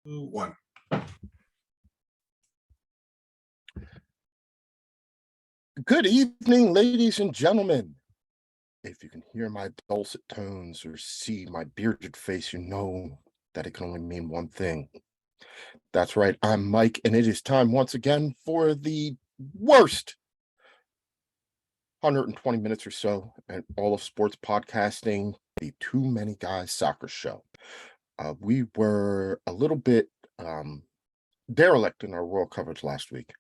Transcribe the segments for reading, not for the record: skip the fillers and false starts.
One. Good evening, ladies and gentlemen. If you can hear my dulcet tones or see my bearded face, you know that it can only mean one thing. That's right, I'm Mike, and it is time once again for the worst 120 minutes or so and all of sports podcasting, the Too Many Guys Soccer Show. We were a little bit derelict in our world coverage last week.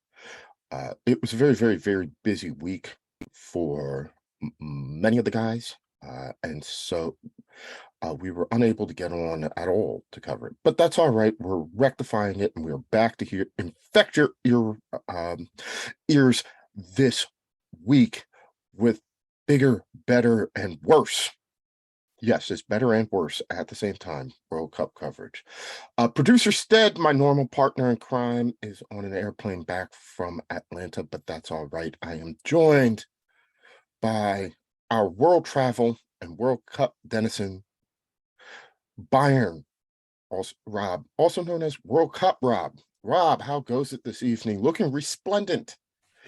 It was a very, very, very busy week for many of the guys. And so we were unable to get on at all to cover it. But that's all right. We're rectifying it and we're back to here. Infect your ears this week with bigger, better, and worse. Yes, it's better and worse at the same time. World Cup coverage. Producer Stead, my normal partner in crime, is on an airplane back from Atlanta, but that's all right. I am joined by our world travel and World Cup denizen, Bayern, also Rob, also known as World Cup Rob. Rob, how goes it this evening? Looking resplendent.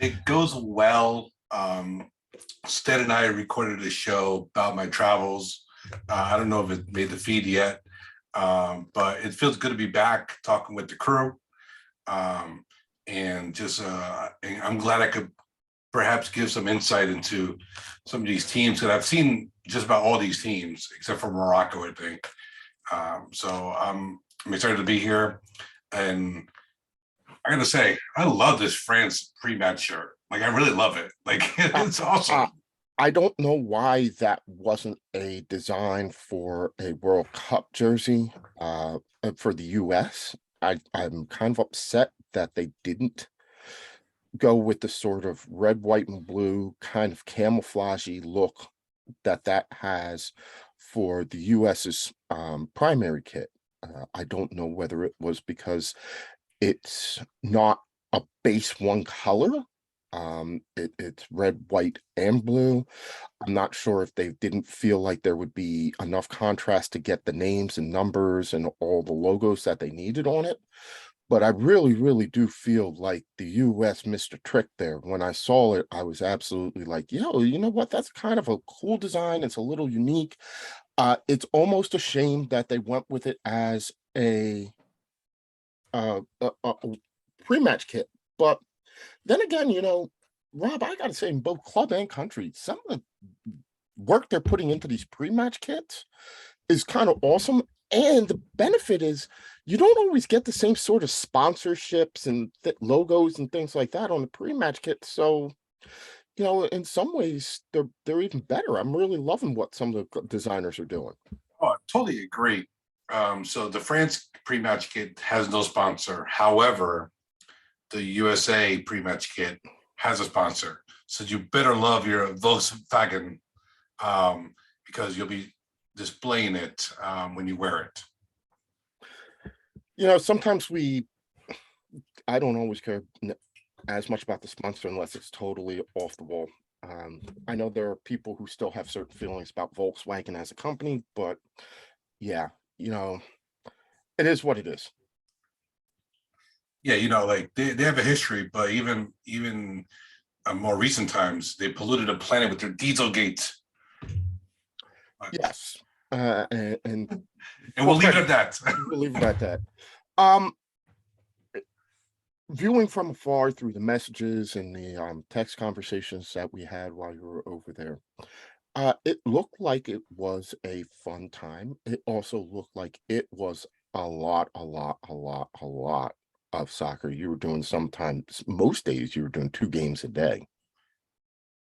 It goes well. Stead and I recorded a show about my travels. I don't know if it made the feed yet, but it feels good to be back talking with the crew. And I'm glad I could perhaps give some insight into some of these teams that I've seen just about all these teams, except for Morocco, I think. So I'm excited to be here. And I gotta say, I love this France pre-match shirt. Like, I really love it. Like, it's awesome. I don't know why that wasn't a design for a World Cup jersey for the US. I'm kind of upset that they didn't go with the sort of red, white, and blue kind of camouflagey look that has for the US's primary kit. I don't know whether it was because it's not a base one color. It's red, white, and blue. I'm not sure if they didn't feel like there would be enough contrast to get the names and numbers and all the logos that they needed on it. But I really, really do feel like the US missed a trick there. When I saw it, I was absolutely like, yo, you know what? That's kind of a cool design. It's a little unique. It's almost a shame that they went with it as a pre-match kit. But then again, Rob, I gotta say, in both club and country, some of the work they're putting into these pre-match kits is kind of awesome. And the benefit is you don't always get the same sort of sponsorships and logos and things like that on the pre-match kit. So, in some ways, they're even better. I'm really loving what some of the designers are doing. Oh, I totally agree. So the France pre-match kit has no sponsor. However, the USA pre-match kit has a sponsor. So you better love your Volkswagen because you'll be displaying it when you wear it. Sometimes I don't always care as much about the sponsor unless it's totally off the wall. I know there are people who still have certain feelings about Volkswagen as a company, but yeah, it is what it is. Yeah, like they have a history, but even more recent times, they polluted the planet with their Dieselgate. Yes, and we'll leave it at that. We'll leave it at that. Viewing from afar through the messages and the text conversations that we had while you were over there, it looked like it was a fun time. It also looked like it was a lot of soccer. You were doing sometimes, most days, you were doing 2 games a day.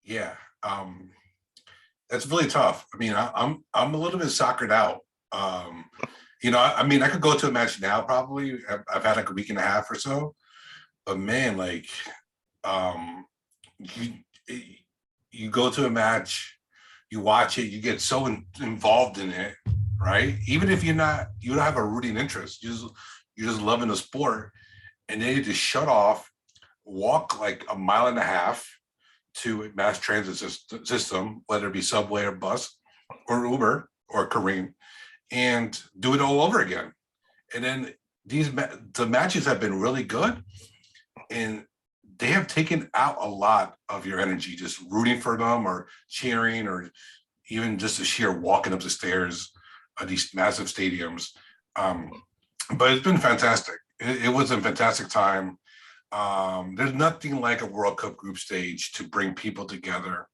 Yeah, that's really tough. I mean, I'm a little bit soccered out. I could go to a match now. Probably, I've had like a week and a half or so. But man, like, you go to a match, you watch it, you get so involved in it, right? Even if you don't have a rooting interest, you're just loving the sport, and then you just shut off, walk like a mile and a half to a mass transit system, whether it be subway or bus or Uber or Kareem, and do it all over again. And then the matches have been really good, and they have taken out a lot of your energy just rooting for them or cheering or even just the sheer walking up the stairs of these massive stadiums. Um, but it's been fantastic. It was a fantastic time. There's nothing like a World Cup group stage to bring people together,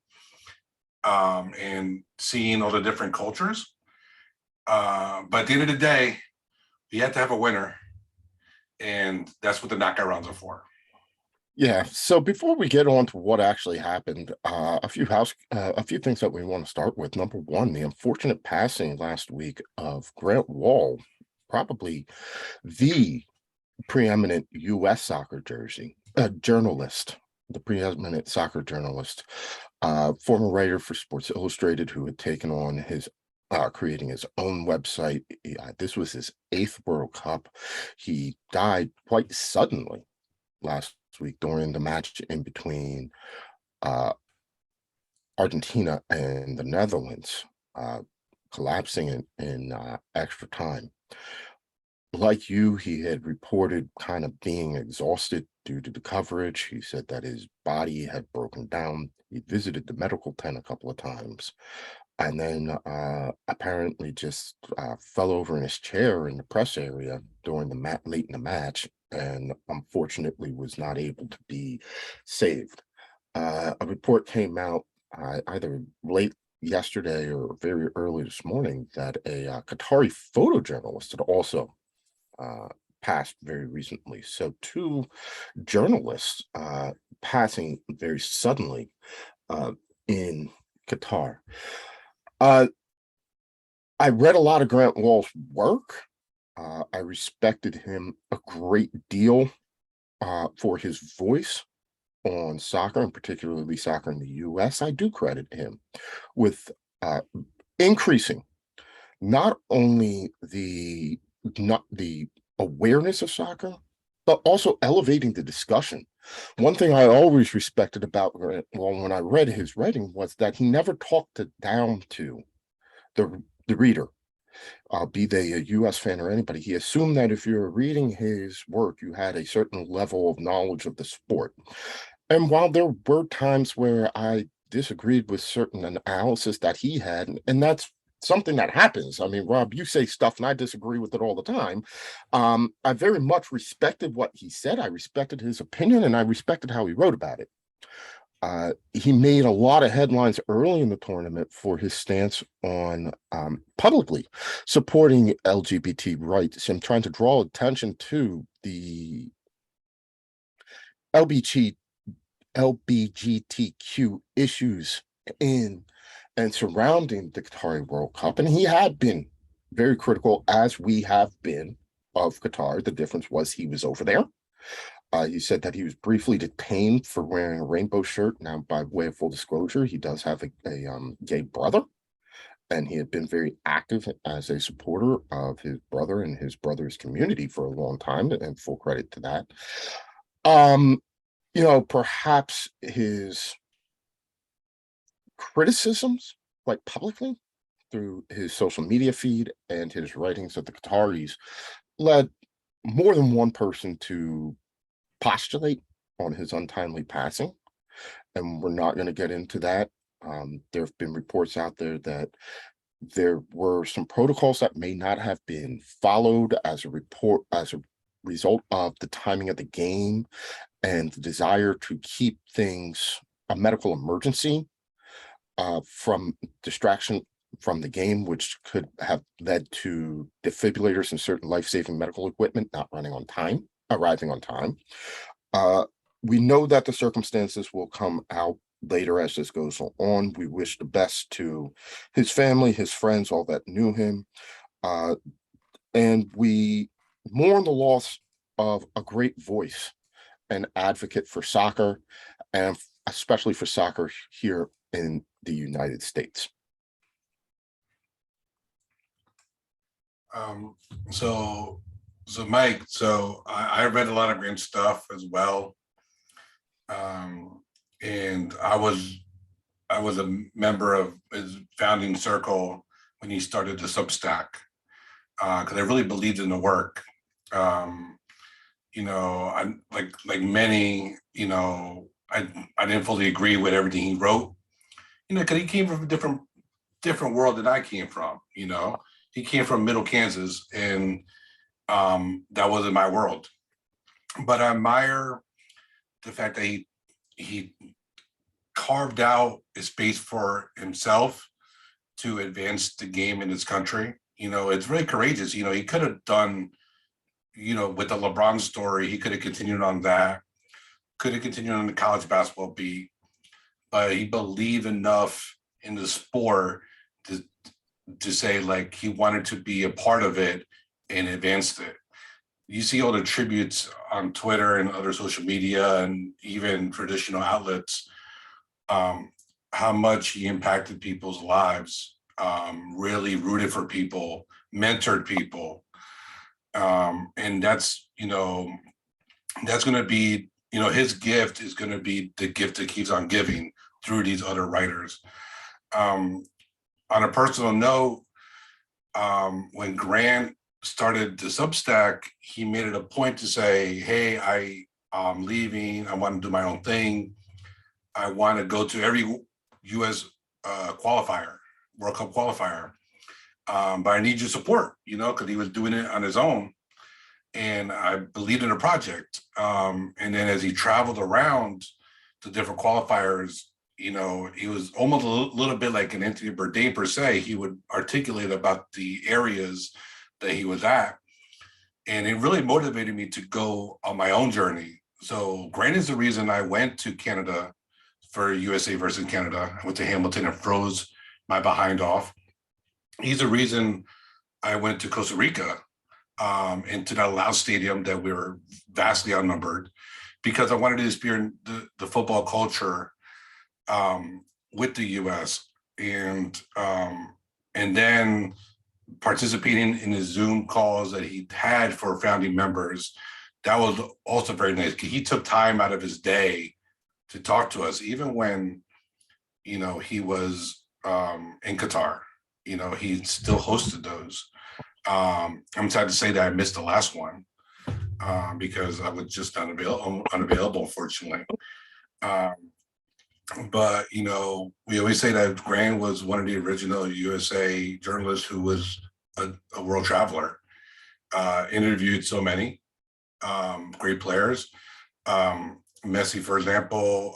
and seeing all the different cultures. But at the end of the day, you have to have a winner, and that's what the knockout rounds are for. Yeah. So before we get on to what actually happened, a few things that we want to start with. Number one, the unfortunate passing last week of Grant Wall, probably the preeminent U.S. soccer journalist, the preeminent soccer journalist, former writer for Sports Illustrated, who had taken on his creating his own website. This was his 8th World Cup. He died quite suddenly last week during the match in between uh, Argentina and the Netherlands, collapsing in extra time. Like you, he had reported kind of being exhausted due to the coverage. He said that his body had broken down. He visited the medical tent a couple of times and then apparently just fell over in his chair in the press area during late in the match, and unfortunately was not able to be saved. A report came out either late yesterday or very early this morning that a Qatari photojournalist had also uh, passed very recently. So two journalists passing very suddenly in Qatar. Uh, I read a lot of Grant Wall's work. I respected him a great deal for his voice on soccer, and particularly soccer in the US. I do credit him with increasing not only not the awareness of soccer, but also elevating the discussion. One thing I always respected about Grant Wall when I read his writing was that he never talked it down to the reader, be they a US fan or anybody. He assumed that if you're reading his work, you had a certain level of knowledge of the sport. And while there were times where I disagreed with certain analysis that he had, and that's something that happens. I mean, Rob, you say stuff and I disagree with it all the time. I very much respected what he said. I respected his opinion and I respected how he wrote about it. He made a lot of headlines early in the tournament for his stance on publicly supporting LGBT rights and trying to draw attention to the LBGTQ issues in and surrounding the Qatari World Cup. And he had been very critical, as we have been, of Qatar. The difference was he was over there. He said that he was briefly detained for wearing a rainbow shirt. Now, by way of full disclosure, he does have a gay brother, and he had been very active as a supporter of his brother and his brother's community for a long time, and full credit to that. Perhaps his criticisms, like publicly, through his social media feed and his writings of the Qataris, led more than one person to postulate on his untimely passing, and we're not going to get into that. There have been reports out there that there were some protocols that may not have been followed as a result of the timing of the game and the desire to keep things a medical emergency from distraction from the game, which could have led to defibrillators and certain life-saving medical equipment not arriving on time. We know that the circumstances will come out later as this goes on. We wish the best to his family, his friends, all that knew him. And we mourn the loss of a great voice and advocate for soccer, and especially for soccer here in the United States. So Mike, I read a lot of Grant's stuff as well. And I was a member of his founding circle when he started the Substack, because I really believed in the work. Um, like many, I didn't fully agree with everything he wrote, because he came from a different world than I came from. He came from Middle Kansas, and that wasn't my world. But I admire the fact that he carved out a space for himself to advance the game in his country. It's really courageous. He could have done, with the LeBron story, he could have continued on that, could have continued on the college basketball beat, but he believed enough in the sport to say, like, he wanted to be a part of it and advanced it. You see all the tributes on Twitter and other social media and even traditional outlets, how much he impacted people's lives, really rooted for people, mentored people. And that's going to be, his gift is going to be the gift that keeps on giving through these other writers. On a personal note, when Grant started the Substack, he made it a point to say, hey, I'm leaving. I want to do my own thing. I want to go to every U.S. qualifier, World Cup qualifier. But I need your support, because he was doing it on his own. And I believed in the project. And then as he traveled around to different qualifiers, he was almost a little bit like an Anthony Bourdain per se. He would articulate about the areas that he was at. And it really motivated me to go on my own journey. So Grant is the reason I went to Canada for USA versus Canada. I went to Hamilton and froze my behind off. He's the reason I went to Costa Rica, into that loud stadium that we were vastly outnumbered, because I wanted to experience the football culture with the U.S. and then participating in the Zoom calls that he had for founding members. That was also very nice. He took time out of his day to talk to us, even when he was in Qatar. He still hosted those. I'm sad to say that I missed the last one because I was just unavailable, unfortunately. But we always say that Grant was one of the original USA journalists who was a world traveler. Interviewed so many great players. Messi, for example,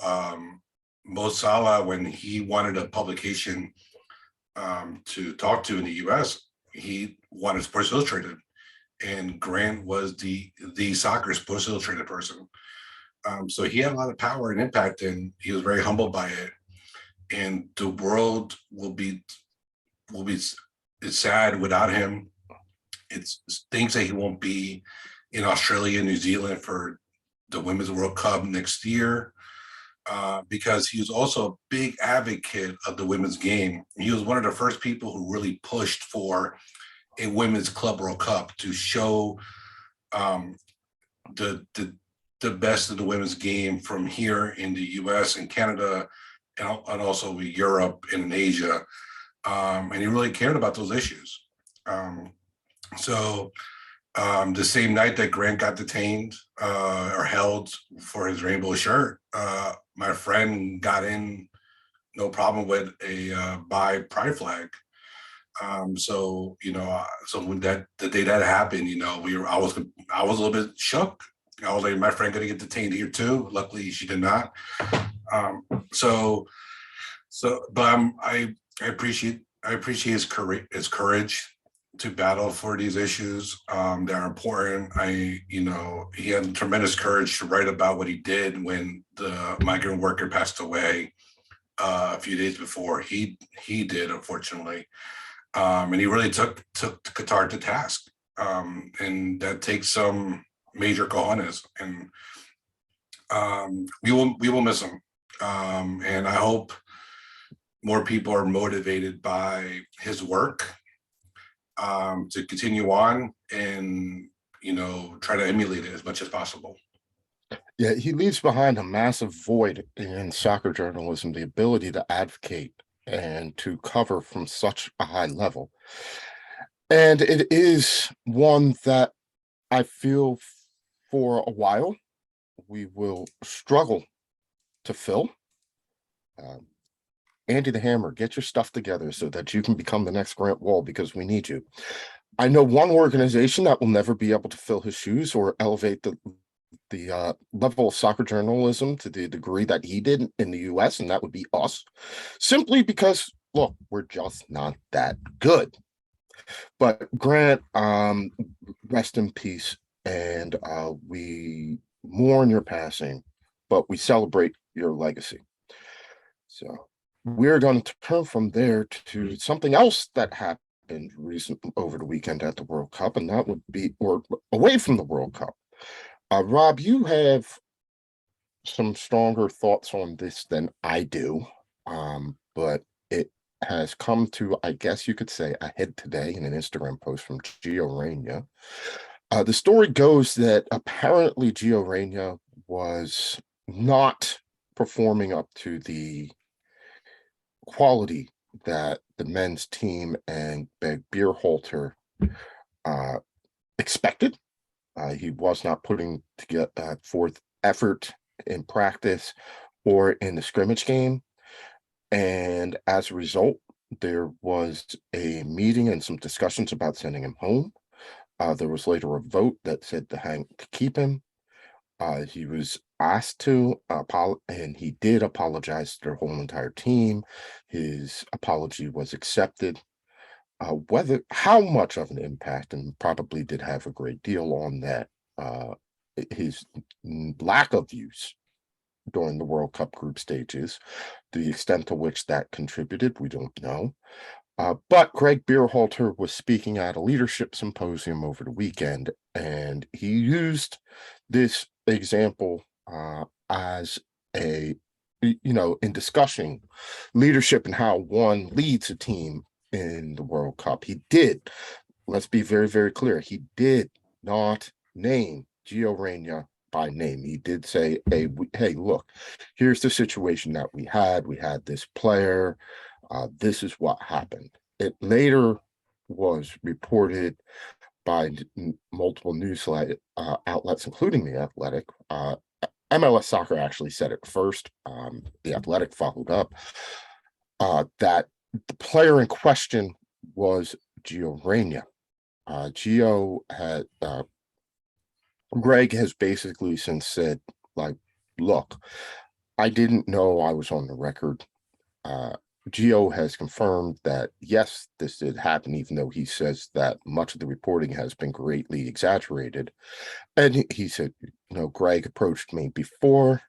Mo Salah, when he wanted a publication to talk to in the US, he wanted Sports Illustrated, and Grant was the soccer Sports Illustrated person. So he had a lot of power and impact, and he was very humbled by it. And the world it's sad without him. It's things that he won't be in Australia and New Zealand for the Women's World Cup next year, because he was also a big advocate of the women's game. He was one of the first people who really pushed for a Women's Club World Cup to show the best of the women's game from here in the US and Canada, and also Europe and in Asia. And he really cared about those issues. So the same night that Grant got detained or held for his rainbow shirt, my friend got in no problem with a bi pride flag. So when the day that happened, I was a little bit shook. I was like, my friend gonna get detained here too. Luckily, she did not. But I appreciate his courage to battle for these issues that are important. He had tremendous courage to write about what he did when the migrant worker passed away a few days before he did, unfortunately. And he really took Qatar to task, and that takes some major cojones. And we will miss him. And I hope more people are motivated by his work to continue on and try to emulate it as much as possible. Yeah, he leaves behind a massive void in soccer journalism, the ability to advocate and to cover from such a high level. And it is one that I feel for a while we will struggle to fill. Um, Andy the Hammer, get your stuff together so that you can become the next Grant Wall because we need you. I know one organization that will never be able to fill his shoes or elevate the level of soccer journalism to the degree that he did in the US, and that would be us, simply because, look, we're just not that good. But Grant, rest in peace, and we mourn your passing, but we celebrate your legacy. So we're going to turn from there to something else that happened recent over the weekend at the World Cup, and that would be, or away from the World Cup. Rob, you have some stronger thoughts on this than I do, but it has come to, I guess you could say, a head today in an Instagram post from Gio Reyna. The story goes that apparently Gio Reyna was not performing up to the quality that the men's team and Greg Berhalter uh, expected. He was not putting together forth effort in practice or in the scrimmage game. And as a result, there was a meeting and some discussions about sending him home. There was later a vote that said to keep him. He was asked to and he did apologize to their whole entire team. His apology was accepted. Whether how much of an impact, and probably did have a great deal on that, his lack of use during the World Cup group stages, the extent to which that contributed, we don't know. But Greg Berhalter was speaking at a leadership symposium over the weekend, and he used this example as in discussing leadership and how one leads a team in the World Cup. He did, let's be very, very clear, he did not name Gio Reyna by name. He did say, hey, look, here's the situation that we had. We had this player. This is what happened. It later was reported by multiple news outlets, including The Athletic. MLS Soccer actually said it first. The Athletic followed up that the player in question was Gio Reyna. Gio had Greg has basically since said, like, look, I didn't know I was on the record. Gio has confirmed that, yes, this did happen, even though he says that much of the reporting has been greatly exaggerated. And he said, Greg approached me before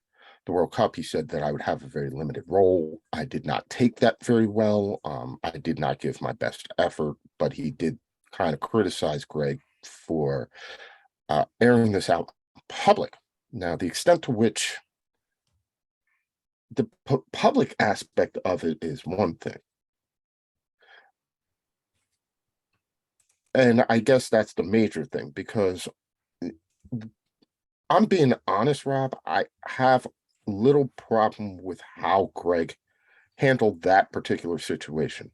the World Cup. He said that I would have a very limited role. I did not take that very well. I did not give my best effort, but he did kind of criticize Greg for airing this out in public. Now, the extent to which the public aspect of it is one thing. And I guess that's the major thing, because I'm being honest, Rob, I have little problem with how Greg handled that particular situation.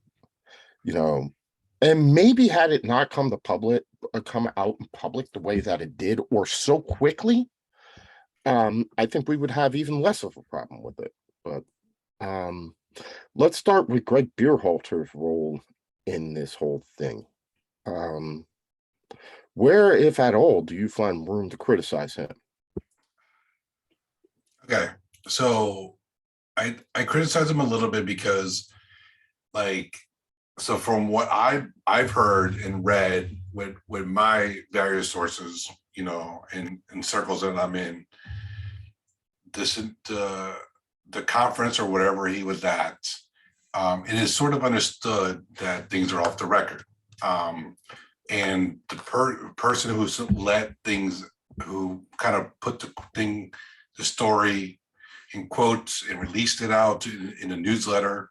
And maybe had it not come out in public the way that it did, or so quickly, I think we would have even less of a problem with it. But let's start with Greg Berhalter's role in this whole thing. Where, if at all, do you find room to criticize him? Okay, so I criticize him a little bit because, so from what I've heard and read with my various sources, in circles that I'm in, the conference or whatever he was at, it is sort of understood that things are off the record. And the person who let things, who kind of put the story in quotes and released it out in a newsletter,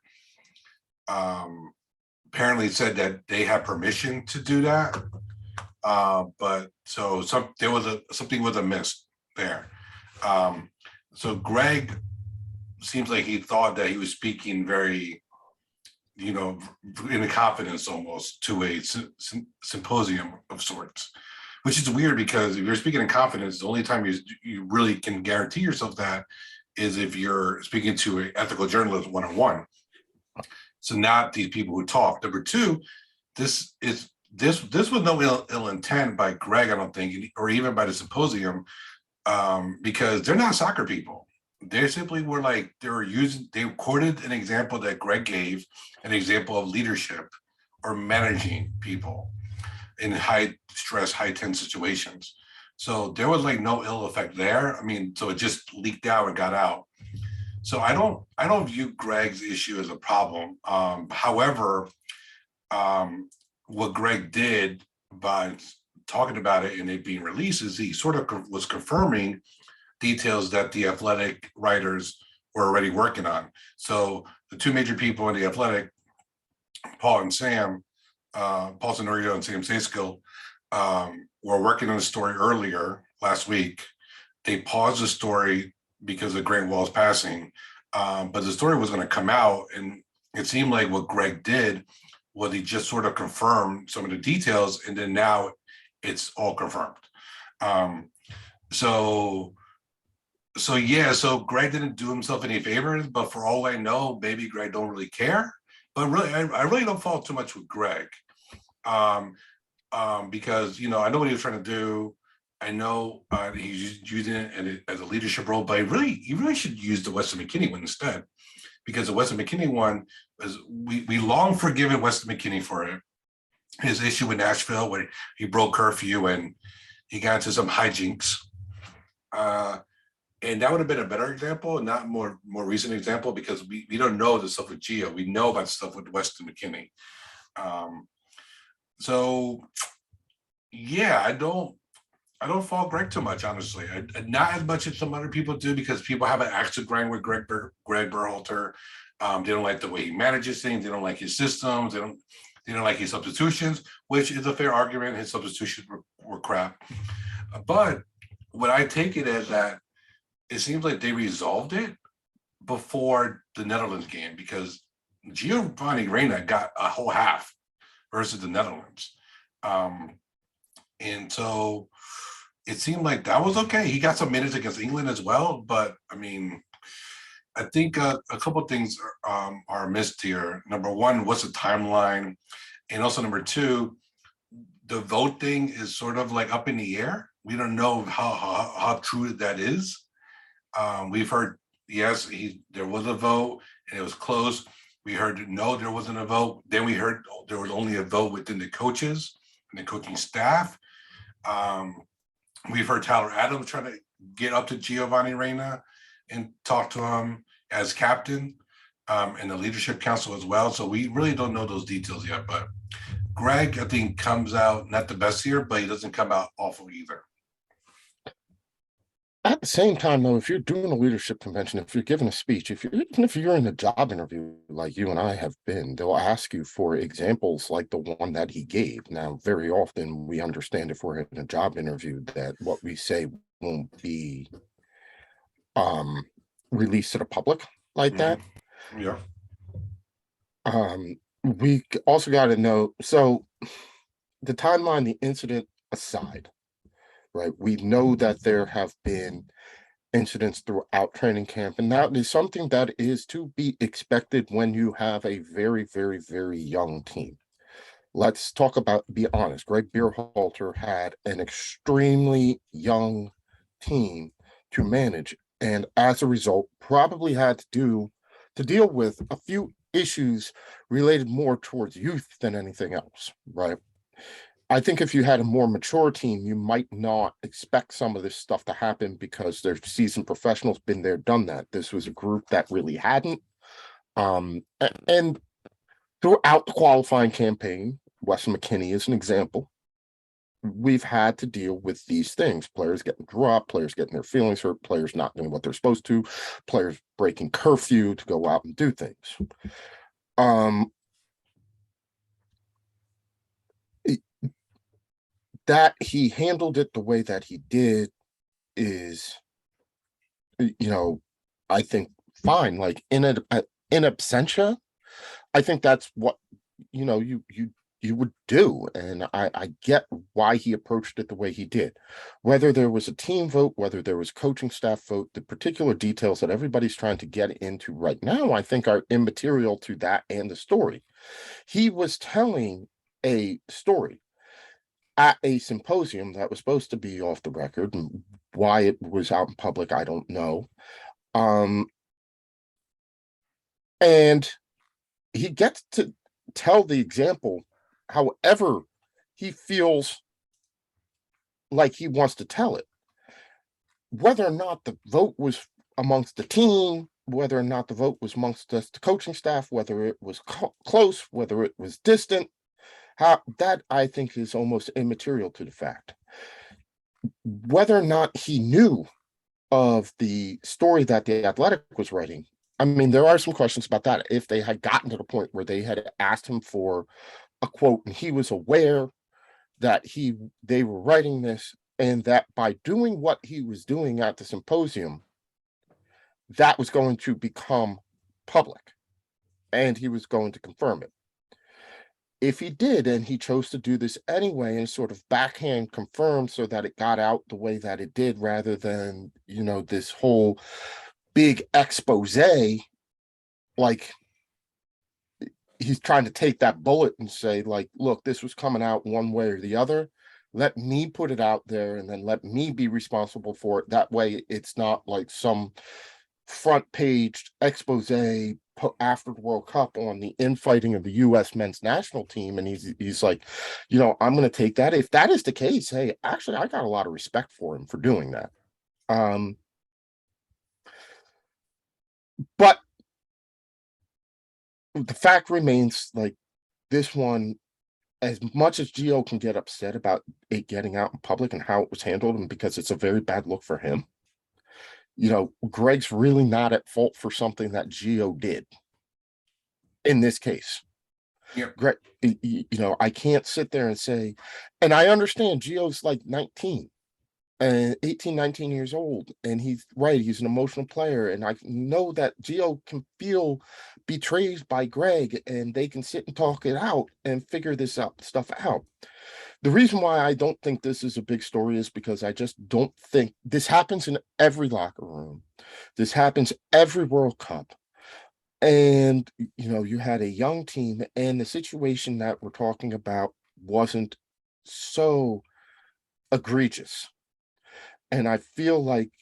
apparently said that they had permission to do that. But so there was something was amiss there. So Greg seems like he thought that he was speaking very, in a confidence almost to a symposium of sorts. which is weird because if you're speaking in confidence, the only time you really can guarantee yourself that is if you're speaking to an ethical journalist one-on-one. So not these people who talk. Number two, this was no ill intent by Greg, I don't think, or even by the symposium, because they're not soccer people. They simply were like they quoted an example that Greg gave, an example of leadership or managing people in high stress, high tense situations. So there was like no ill effect there. I mean, so it just leaked out and got out. So I don't view Greg's issue as a problem. However, what Greg did by talking about it and it being released is he sort of was confirming details that the Athletic writers were already working on. So the two major people in the Athletic, Paul Sonorito and Sam Saiskill, were working on the story earlier last week. They paused the story because of Grant Wall's passing, but the story was going to come out, and it seemed like what Greg did was he just sort of confirmed some of the details, and then now it's all confirmed. So Greg didn't do himself any favors, but for all I know, maybe Greg don't really care. But really, I really don't fault too much with Greg, because I know what he was trying to do. I know he's using it as a leadership role, but he really should use the Weston McKennie one instead, because the Weston McKennie one is we long forgiven Weston McKennie for it. His issue in Nashville where he broke curfew and he got into some hijinks. And that would have been a better example, not more recent example, because we don't know the stuff with Gio. We know about stuff with Weston McKennie. So yeah, I don't fault Greg too much, honestly. Not as much as some other people do, because people have an axe to grind with Greg Berhalter. They don't like the way he manages things. They don't like his systems. They don't like his substitutions, which is a fair argument. His substitutions were crap. But what I take it as that it seems like they resolved it before the Netherlands game, because Giovanni Reyna got a whole half versus the Netherlands. And so it seemed like that was okay. He got some minutes against England as well, but I mean, I think a couple of things are missed here. Number one, what's the timeline? And also number two, the vote thing is sort of like up in the air. We don't know how true that is. We've heard, yes, there was a vote and it was close. We heard, no, there wasn't a vote. Then we heard there was only a vote within the coaches and the coaching staff. We've heard Tyler Adams trying to get up to Giovanni Reyna and talk to him as captain, and the leadership council as well. So we really don't know those details yet, but Greg, I think, comes out not the best here, but he doesn't come out awful either. At the same time, though, if you're doing a leadership convention, if you're giving a speech, even if you're in a job interview like you and I have been, they'll ask you for examples like the one that he gave. Now, very often we understand if we're in a job interview that what we say won't be released to the public like that. Yeah. We also got to know, so the timeline, the incident aside, right? We know that there have been incidents throughout training camp, and that is something that is to be expected when you have a very, very, very young team. Let's talk about, be honest, Greg Berhalter had an extremely young team to manage, and as a result, probably had to deal with a few issues related more towards youth than anything else, right? I think if you had a more mature team, you might not expect some of this stuff to happen because they're seasoned professionals, been there, done that. This was a group that really hadn't. And throughout the qualifying campaign, Weston McKennie is an example. We've had to deal with these things. Players getting dropped, players getting their feelings hurt, players not doing what they're supposed to, players breaking curfew to go out and do things. That he handled it the way that he did is, I think fine. Like in absentia, I think that's what you do. And I get why he approached it the way he did. Whether there was a team vote, whether there was coaching staff vote, the particular details that everybody's trying to get into right now, I think are immaterial to that and the story. He was telling a story at a symposium that was supposed to be off the record, and why it was out in public, I don't know. Um, and he gets to tell the example however he feels like he wants to tell it. Whether or not the vote was amongst the team, whether or not the vote was amongst the coaching staff, whether it was close, whether it was distant, how that I think is almost immaterial to the fact. Whether or not he knew of the story that the Athletic was writing, I mean, there are some questions about that. If they had gotten to the point where they had asked him for a quote and he was aware that they were writing this, and that by doing what he was doing at the symposium, that was going to become public and he was going to confirm it. If he did, and he chose to do this anyway and sort of backhand confirm so that it got out the way that it did, rather than, this whole big expose, like he's trying to take that bullet and say, like, look, this was coming out one way or the other. Let me put it out there and then let me be responsible for it. That way it's not like some front page expose after the World Cup on the infighting of the US men's national team. And he's like, I'm going to take that. If that is the case, hey, actually, I got a lot of respect for him for doing that. But the fact remains, like, this one, as much as Gio can get upset about it getting out in public and how it was handled, and because it's a very bad look for him, Greg's really not at fault for something that Gio did in this case. Yep. Greg, I can't sit there and say, and I understand Gio's like 19 and 18, 19 years old, and he's right, he's an emotional player, and I know that Gio can feel betrayed by Greg, and they can sit and talk it out and figure this stuff out. The reason why I don't think this is a big story is because I just don't think this happens in every locker room. This happens every World Cup. And, you had a young team, and the situation that we're talking about wasn't so egregious. And I feel like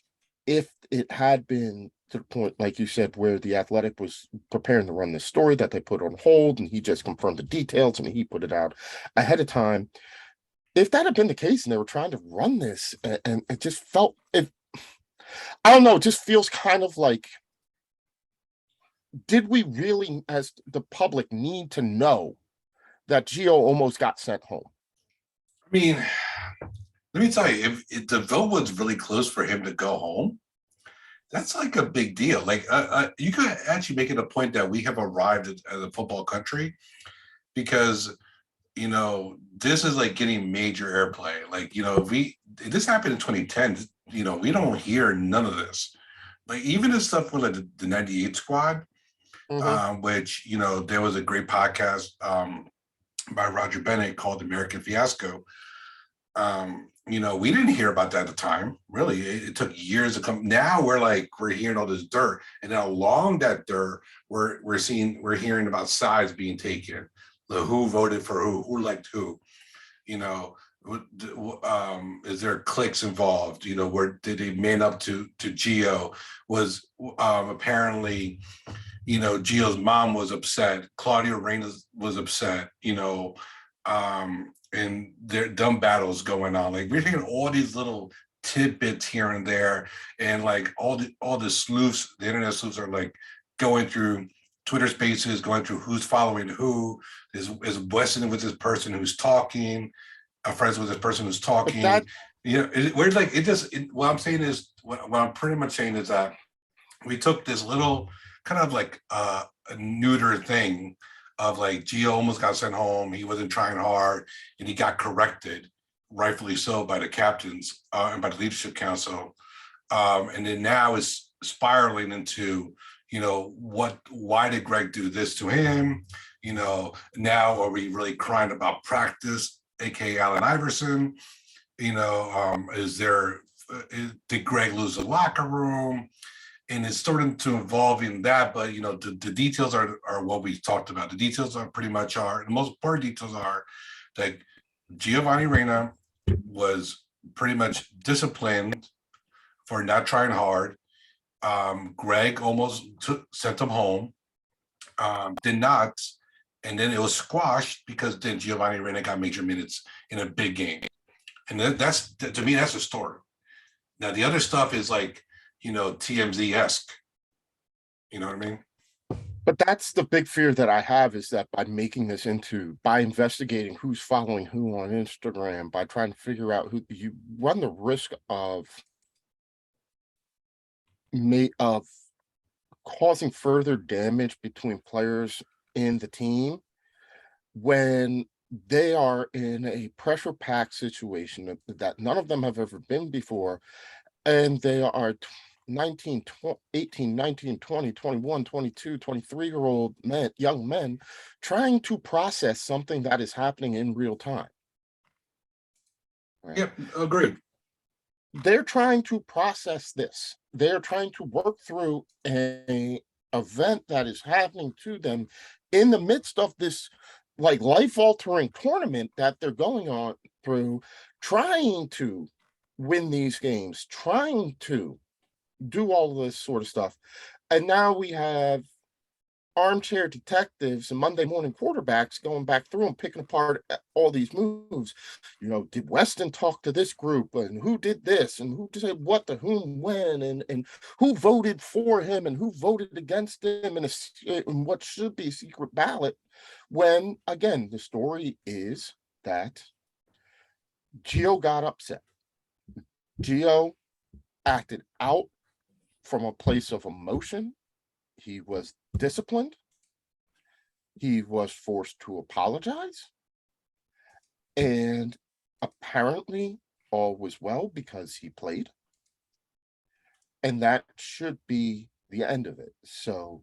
if it had been to the point, like you said, where the Athletic was preparing to run this story that they put on hold and he just confirmed the details and he put it out ahead of time, if that had been the case and they were trying to run this, and it just felt it, I don't know, it just feels kind of like, did we really, as the public, need to know that Gio almost got sent home? I mean, let me tell you, if the vote was really close for him to go home, that's like a big deal. Like, you could actually make it a point that we have arrived at a football country, because this is like getting major airplay. Like, if this happened in 2010, we don't hear none of this. Like, even the stuff with like the 98 squad, which, there was a great podcast by Roger Bennett called American Fiasco. We didn't hear about that at the time. Really, it took years to come. Now we're hearing all this dirt, and then along that dirt, we're hearing about sides being taken, who voted for who liked who. Is there cliques involved? Where did they man up to Gio? Was apparently, Gio's mom was upset. Claudia Reyna was upset. And there are dumb battles going on. Like, we're hearing all these little tidbits here and there, and like all the sleuths, the internet sleuths, are like going through Twitter Spaces, going through who's following who. Is Weston with this person who's talking? Friends with this person who's talking. We're like, what I'm saying is, what I'm pretty much saying is that we took this little kind of like a neuter thing of like, Gio almost got sent home. He wasn't trying hard, and he got corrected, rightfully so, by the captains and by the leadership council. And then now it's spiraling into, why did Greg do this to him? Now are we really crying about practice, aka Allen Iverson? Did Greg lose the locker room? And it's starting to evolve in that, but the details are what we talked about. The details are pretty much the most important details are that Giovanni Reyna was pretty much disciplined for not trying hard. Greg almost sent him home, did not, and then it was squashed because then Giovanni Reyna got major minutes in a big game, and that's to me that's the story. Now the other stuff is like TMZ-esque. You know what I mean? But that's the big fear that I have, is that by investigating who's following who on Instagram, by trying to figure out who, you run the risk of causing further damage between players in the team when they are in a pressure packed situation that none of them have ever been before, and they are 19, 18, 19, 20, 21, 22, 23-year-old young men trying to process something that is happening in real time. Right? Yep, agreed. They're trying to process this. They're trying to work through an event that is happening to them in the midst of this like life-altering tournament that they're going on through, trying to win these games, trying to do all this sort of stuff. And now we have armchair detectives and Monday morning quarterbacks going back through and picking apart all these moves. Did Weston talk to this group, and who did this, and who said what to whom when, and who voted for him and who voted against him in what should be a secret ballot, when again the story is that Gio got upset. Gio acted out from a place of emotion. He was disciplined. He was forced to apologize. And apparently all was well because he played. And that should be the end of it. So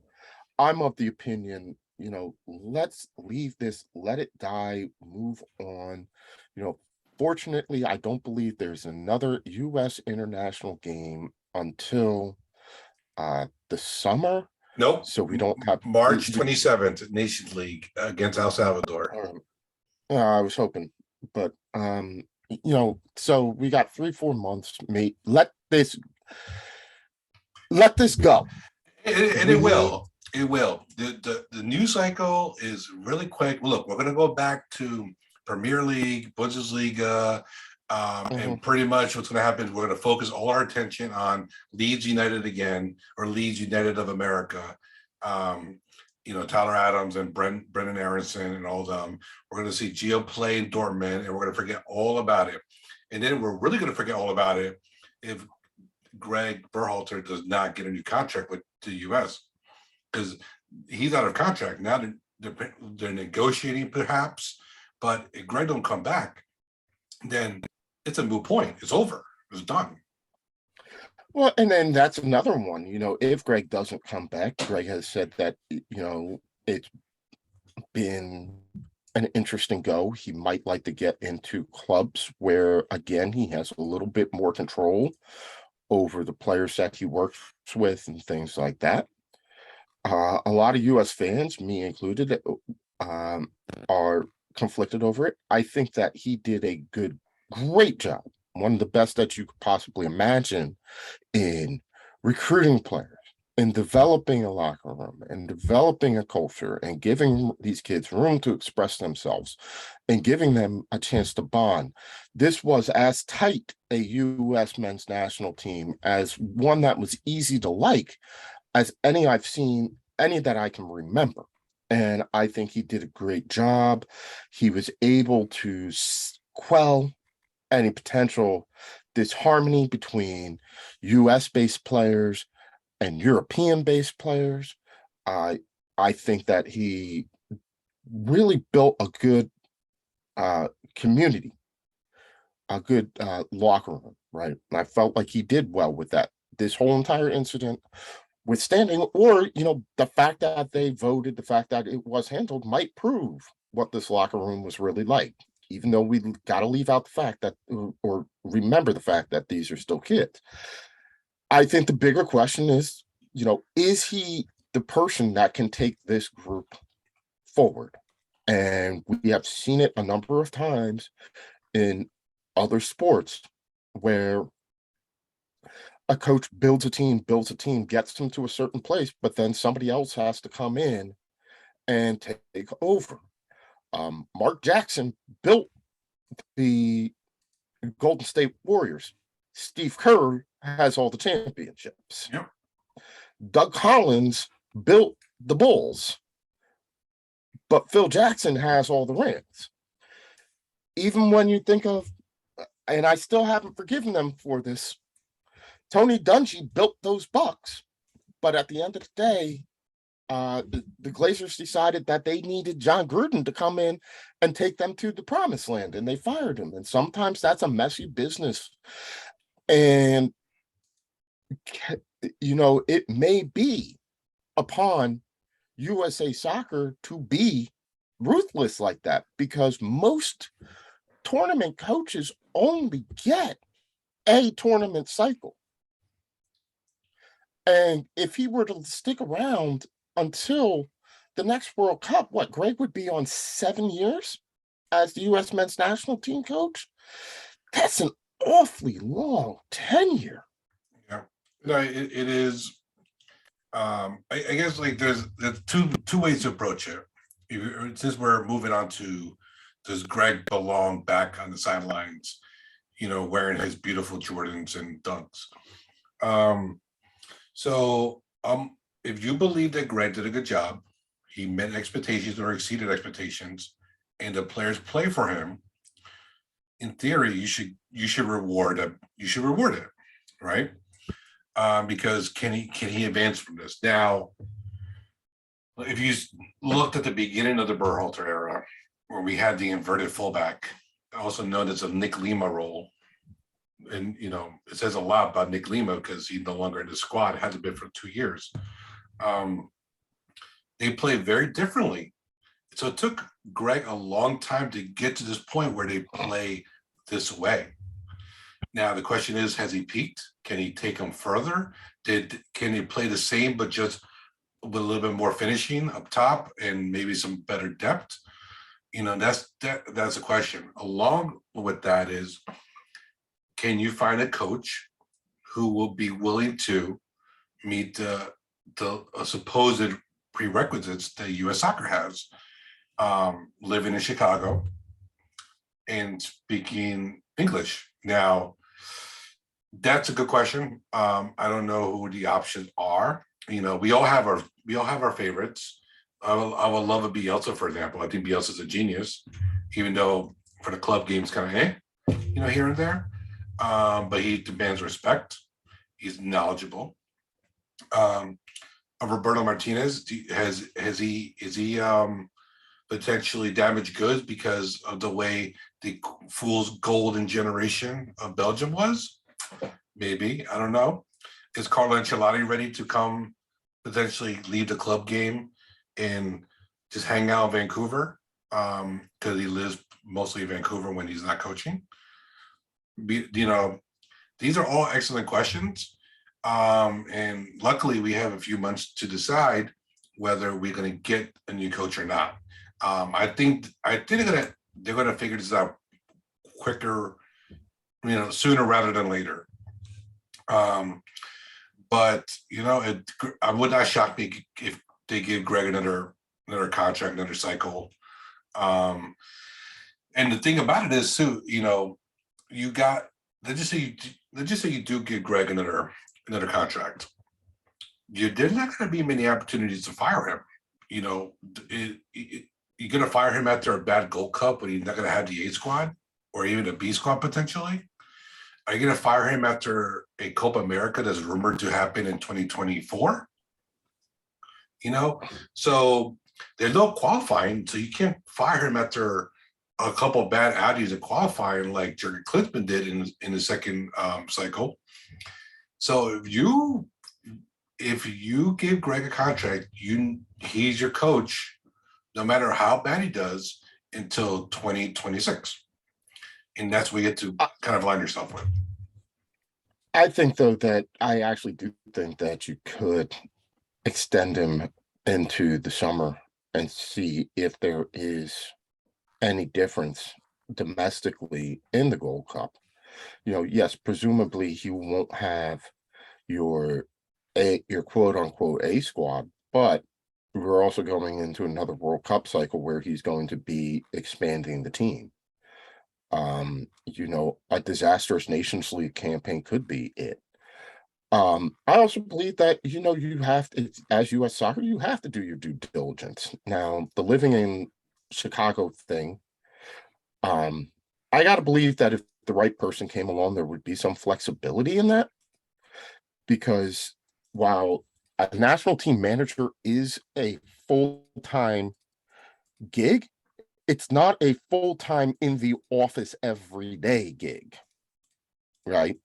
I'm of the opinion, let's leave this, let it die, move on. Fortunately, I don't believe there's another U.S. international game until the summer. Nope. So we don't have March 27th, Nations League against El Salvador. I was hoping, but so we got 3-4 months, mate. Let this go. And it will. It will. The news cycle is really quick. Look, we're going to go back to Premier League, Bundesliga, and pretty much what's going to happen is we're going to focus all our attention on Leeds United again, or Leeds United of America. Tyler Adams and Brendan Aronson and all of them. We're going to see Gio play in Dortmund, and we're going to forget all about it. And then we're really going to forget all about it if Greg Berhalter does not get a new contract with the U.S. because he's out of contract now. They're negotiating perhaps, but if Greg don't come back, then it's a moot point. It's over. It's done. Well, and then that's another one. If Greg doesn't come back, Greg has said that it's been an interesting go. He might like to get into clubs where, again, he has a little bit more control over the players that he works with and things like that. A lot of U.S. fans, me included, are conflicted over it. I think that he did a great job, one of the best that you could possibly imagine, in recruiting players, in developing a locker room, and developing a culture, and giving these kids room to express themselves, and giving them a chance to bond. This was as tight a U.S. men's national team, as one that was easy to like, as any I've seen, any that I can remember. And I think he did a great job. He was able to quell any potential disharmony between US-based players and European-based players. I think that he really built a good community, a good locker room, right? And I felt like he did well with that. This whole entire incident withstanding, or the fact that they voted, the fact that it was handled might prove what this locker room was really like, even though we got to leave out the fact that, or remember the fact that these are still kids. I think the bigger question is he the person that can take this group forward? And we have seen it a number of times in other sports where a coach builds a team, gets them to a certain place, but then somebody else has to come in and take over. Mark Jackson built the Golden State Warriors. Steve Kerr has all the championships. Yep. Doug Collins built the Bulls, but Phil Jackson has all the rings. Even when you think of, and I still haven't forgiven them for this, Tony Dungy built those Bucks, but at the end of the day, the Glazers decided that they needed John Gruden to come in and take them to the promised land, and they fired him. And sometimes that's a messy business. And, it may be upon USA Soccer to be ruthless like that, because most tournament coaches only get a tournament cycle. And if he were to stick around until the next World Cup, Greg would be on 7 years as the U.S. men's national team coach? That's an awfully long tenure. Yeah, no, it is. I guess like there's two ways to approach it. Since we're moving on to, does Greg belong back on the sidelines, wearing his beautiful Jordans and dunks? So if you believe that Greg did a good job, he met expectations or exceeded expectations, and the players play for him, in theory, you should reward it. You should reward it, right? Because can he advance from this? Now, if you looked at the beginning of the Berhalter era, where we had the inverted fullback, also known as a Nick Lima role, and it says a lot about Nick Lima because he's no longer in the squad, hasn't been for 2 years. They play very differently. So it took Greg a long time to get to this point where they play this way. Now the question is, has he peaked? Can he take them further? Can he play the same but just with a little bit more finishing up top and maybe some better depth? That's a question. Along with that is, can you find a coach who will be willing to meet the supposed prerequisites that U.S. Soccer has, living in Chicago and speaking English? Now, that's a good question. I don't know who the options are. We all have our favorites. I would love a Bielsa, for example. I think Bielsa's a genius, even though for the club games kind of here and there. But he demands respect. He's knowledgeable. Roberto Martinez, is he potentially damaged goods because of the way the fool's golden generation of Belgium was? Maybe, I don't know. Is Carlo Ancelotti ready to come potentially leave the club game and just hang out in Vancouver? Because he lives mostly in Vancouver when he's not coaching. These are all excellent questions. And luckily we have a few months to decide whether we're going to get a new coach or not. I think they're gonna figure this out quicker, sooner rather than later. But I would not shock me if they give Greg another contract, another cycle. And the thing about it is too, you got, let's just say you do give Greg another contract. There's not going to be many opportunities to fire him. You're going to fire him after a bad Gold Cup when he's not going to have the A squad or even a B squad potentially. Are you going to fire him after a Copa America that's rumored to happen in 2024? So there's no qualifying, so you can't fire him after a couple of bad outings in qualifying like Jurgen Klinsmann did in the second cycle. So if you give Greg a contract, he's your coach, no matter how bad he does, until 2026. And that's what you get to kind of align yourself with. I think though that I actually do think that you could extend him into the summer and see if there is any difference domestically in the Gold Cup. Yes, presumably he won't have your your quote unquote A squad, but we're also going into another World Cup cycle where he's going to be expanding the team. A disastrous Nations League campaign could be it. I also believe that you have to, as US Soccer, you have to do your due diligence. Now, the living in Chicago thing, I gotta believe that if the right person came along, there would be some flexibility in that, because while a national team manager is a full-time gig, it's not a full-time in the office every day gig, right?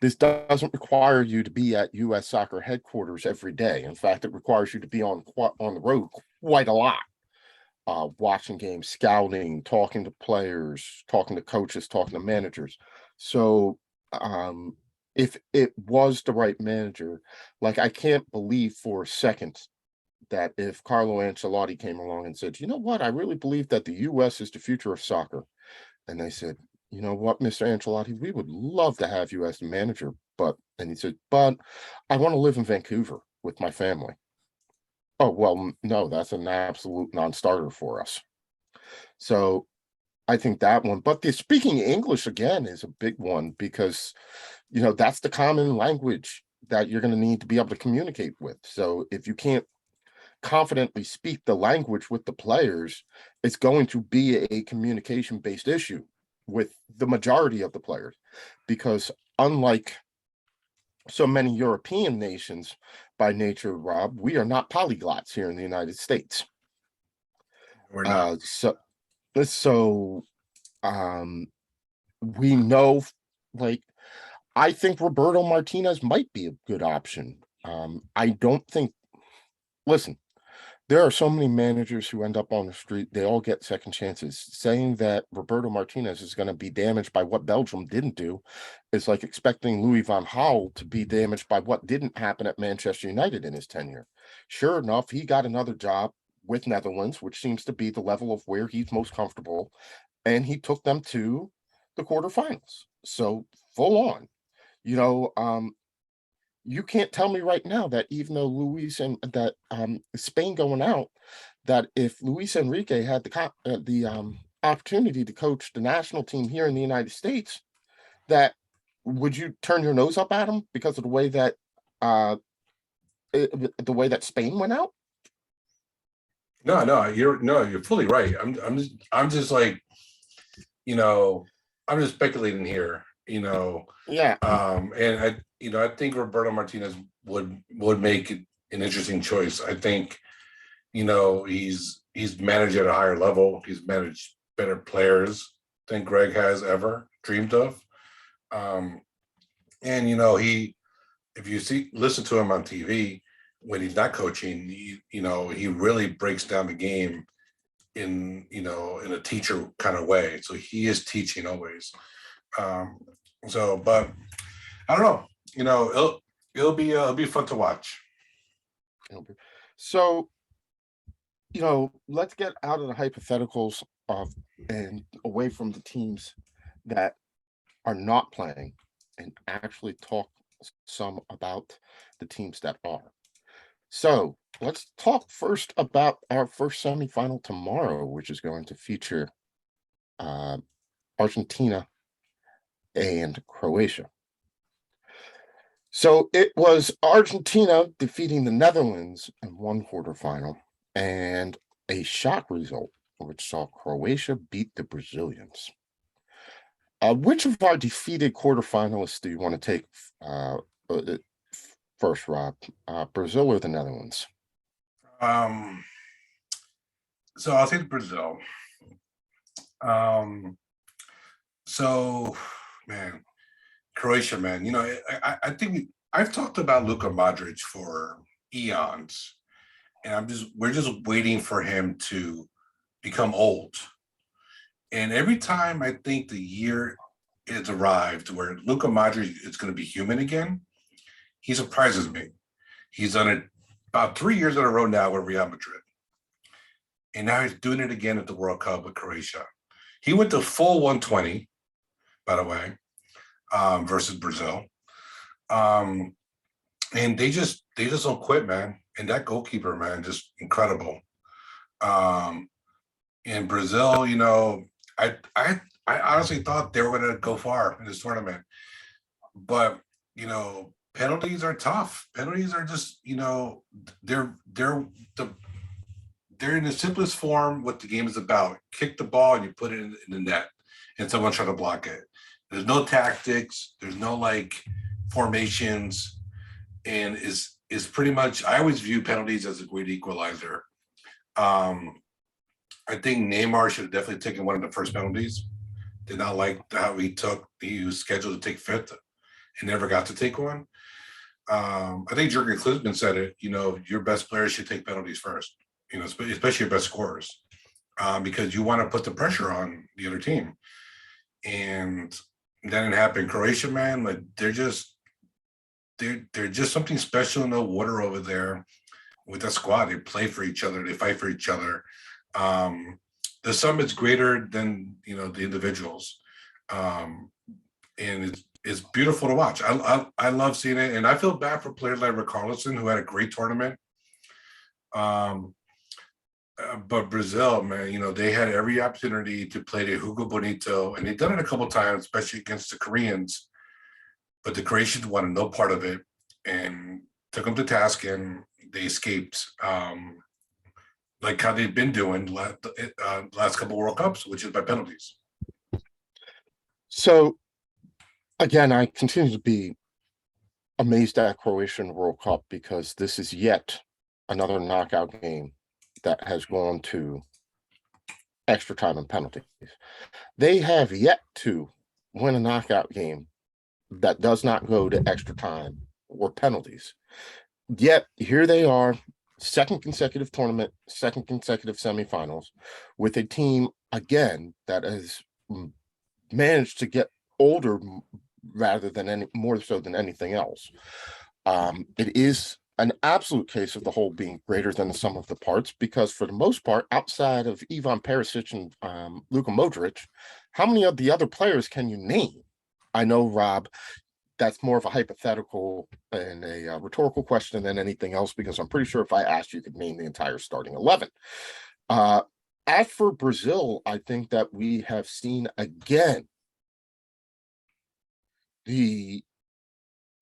This doesn't require you to be at US Soccer headquarters every day. In fact, it requires you to be on the road quite a lot, watching games, scouting, talking to players, talking to coaches, talking to managers. So, if it was the right manager, like I can't believe for a second that if Carlo Ancelotti came along and said, "You know what? I really believe that the US is the future of soccer." And they said, "You know what, Mr. Ancelotti, we would love to have you as the manager, but," and he said, "But I want to live in Vancouver with my family." Oh, well, no, that's an absolute non-starter for us. So I think that one, but the speaking English again is a big one, because that's the common language that you're going to need to be able to communicate with. So if you can't confidently speak the language with the players, it's going to be a communication based issue with the majority of the players, because unlike so many European nations by nature, Rob, we are not polyglots here in the United States. We're not. So um we know, like, I think Roberto Martinez might be a good option. I don't think, listen, there are so many managers who end up on the street. They all get second chances. Saying that Roberto Martinez is going to be damaged by what Belgium didn't do is like expecting Louis van Gaal to be damaged by what didn't happen at Manchester United in his tenure. Sure enough, he got another job with Netherlands, which seems to be the level of where he's most comfortable, and he took them to the quarterfinals. So full on, you know, um, you can't tell me right now that even though Luis and that Spain going out, that if Luis Enrique had the opportunity to coach the national team here in the United States, that would you turn your nose up at him because of the way that uh the way that Spain went out? You're fully right. I'm just like, you know, I'm just speculating here, Yeah, and I think Roberto Martinez would make it an interesting choice. I think, he's managed at a higher level. He's managed better players than Greg has ever dreamed of. Um, and he if you listen to him on TV when he's not coaching, he really breaks down the game in a teacher kind of way. So he is teaching always. Um, but I don't know. It'll be fun to watch. so let's get out of the hypotheticals of and away from the teams that are not playing and actually talk some about the teams that are. So let's talk first about our first semifinal tomorrow, which is going to feature uh, Argentina and Croatia. So it was Argentina defeating the Netherlands in one quarterfinal, and a shock result, which saw Croatia beat the Brazilians. Which of our defeated quarterfinalists do you want to take uh, first, Rob? Brazil or the Netherlands? Um, so I'll take Brazil. So, man, Croatia, man. I think I've talked about Luka Modric for eons, and we're just waiting for him to become old. And every time I think the year has arrived where Luka Modric is going to be human again, he surprises me. He's done it about 3 years in a row now with Real Madrid. And now he's doing it again at the World Cup with Croatia. He went to full 120, by the way, versus Brazil. And they just don't quit, man. And that goalkeeper, man, just incredible. In Brazil, I honestly thought they were going to go far in this tournament, but penalties are tough. Penalties are just, they're the they're in the simplest form what the game is about. Kick the ball and you put it in the net, and someone try to block it. There's no tactics. There's no like formations, and is pretty much. I always view penalties as a great equalizer. Um, I think Neymar should have definitely taken one of the first penalties. Did not like how he was scheduled to take fifth and never got to take one. I think Jurgen Klinsmann said it, your best players should take penalties first, especially your best scorers, because you want to put the pressure on the other team. And that didn't happen. Croatia, man, like they're just something special in the water over there with the squad. They play for each other, they fight for each other. The sum is greater than the individuals, and it's beautiful to watch. I love seeing it, and I feel bad for players like Richarlison, who had a great tournament. But Brazil, man, they had every opportunity to play to Hugo Bonito, and they've done it a couple times, especially against the Koreans. But the Croatians wanted no part of it and took them to task, and they escaped. Like how they've been doing last couple World Cups, which is by penalties. So, again, I continue to be amazed at Croatian World Cup because this is yet another knockout game that has gone to extra time and penalties. They have yet to win a knockout game that does not go to extra time or penalties. Yet here they are, second consecutive tournament, second consecutive semifinals, with a team again that has managed to get older rather than more so than anything else. It is an absolute case of the whole being greater than the sum of the parts, because for the most part, outside of Ivan Perisic and Luka Modric, how many of the other players can you name? I know, Rob, that's more of a hypothetical and a rhetorical question than anything else, because I'm pretty sure if I asked you could name the entire starting 11. As for Brazil, I think that we have seen again the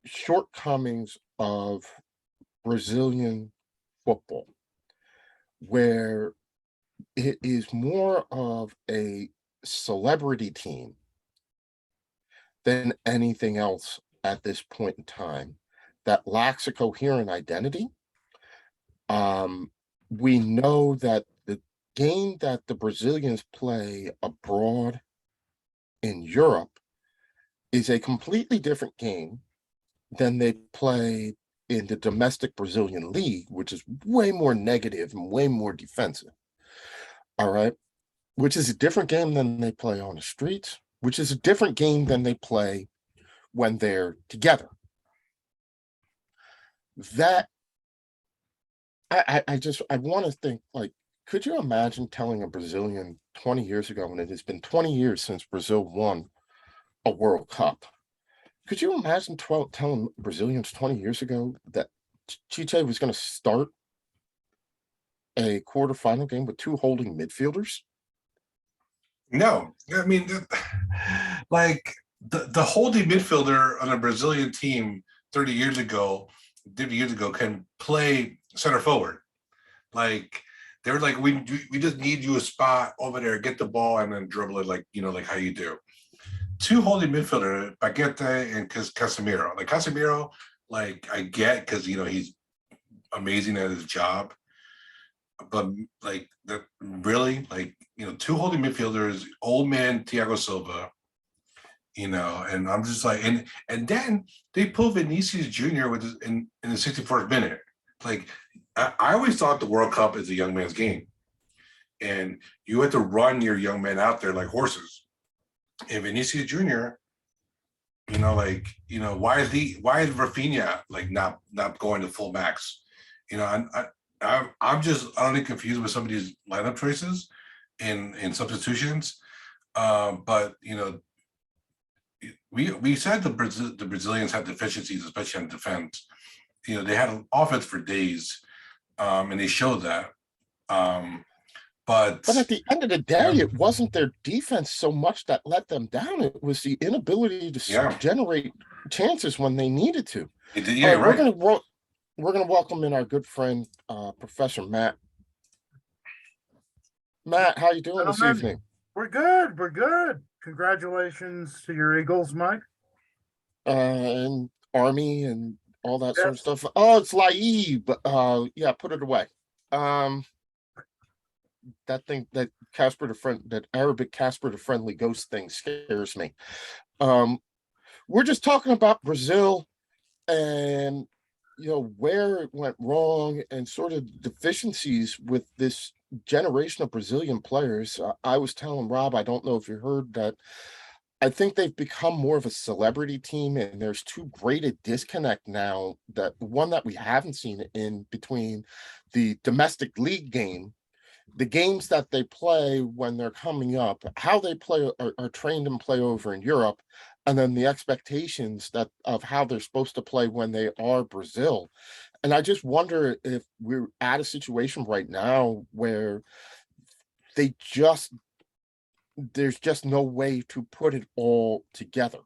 shortcomings of Brazilian football, where it is more of a celebrity team than anything else at this point in time that lacks a coherent identity. We know that the game that the Brazilians play abroad in Europe is a completely different game than they play in the domestic Brazilian league, which is way more negative and way more defensive. All right. Which is a different game than they play on the streets, which is a different game than they play when they're together. That I want to think, like, could you imagine telling a Brazilian 20 years ago, when it has been 20 years since Brazil won a World Cup? Could you imagine telling Brazilians 20 years ago that Tite was going to start a quarterfinal game with two holding midfielders? No, I mean, like the holding midfielder on a Brazilian team 30 years ago can play center forward. Like they were like, we just need you a spot over there, get the ball and then dribble it like how you do. Two holding midfielder, Paqueta and Casemiro. Like Casemiro, like I get because he's amazing at his job, but like that really, like two holding midfielders, old man Thiago Silva, And I'm just like, and then they pull Vinicius Jr. in the 64th minute. Like, I always thought the World Cup is a young man's game, and you have to run your young men out there like horses. And Vinicius Jr., why is Rafinha like not going to full max? I'm just utterly confused with some of these lineup choices and substitutions. But we said the Brazilians had deficiencies, especially on defense. They had an offense for days, and they showed that. But at the end of the day, it wasn't their defense so much that let them down. It was the inability to generate chances when they needed to. Yeah, right. We're gonna welcome in our good friend, Professor Matt. Matt, how you doing this evening? We're good. We're good. Congratulations to your Eagles, Mike. And Army and all that sort of stuff. Oh, it's Laib. Yeah, put it away. That thing, that Arabic Casper the Friendly Ghost thing scares me. We're just talking about Brazil and where it went wrong and sort of deficiencies with this generation of Brazilian players. I was telling Rob, I don't know if you heard that, I think they've become more of a celebrity team, and there's too great a disconnect now, that one that we haven't seen in between the domestic league game, the games that they play when they're coming up, how they play are trained and play over in Europe, and then the expectations of how they're supposed to play when they are Brazil. And I just wonder if we're at a situation right now where there's just no way to put it all together.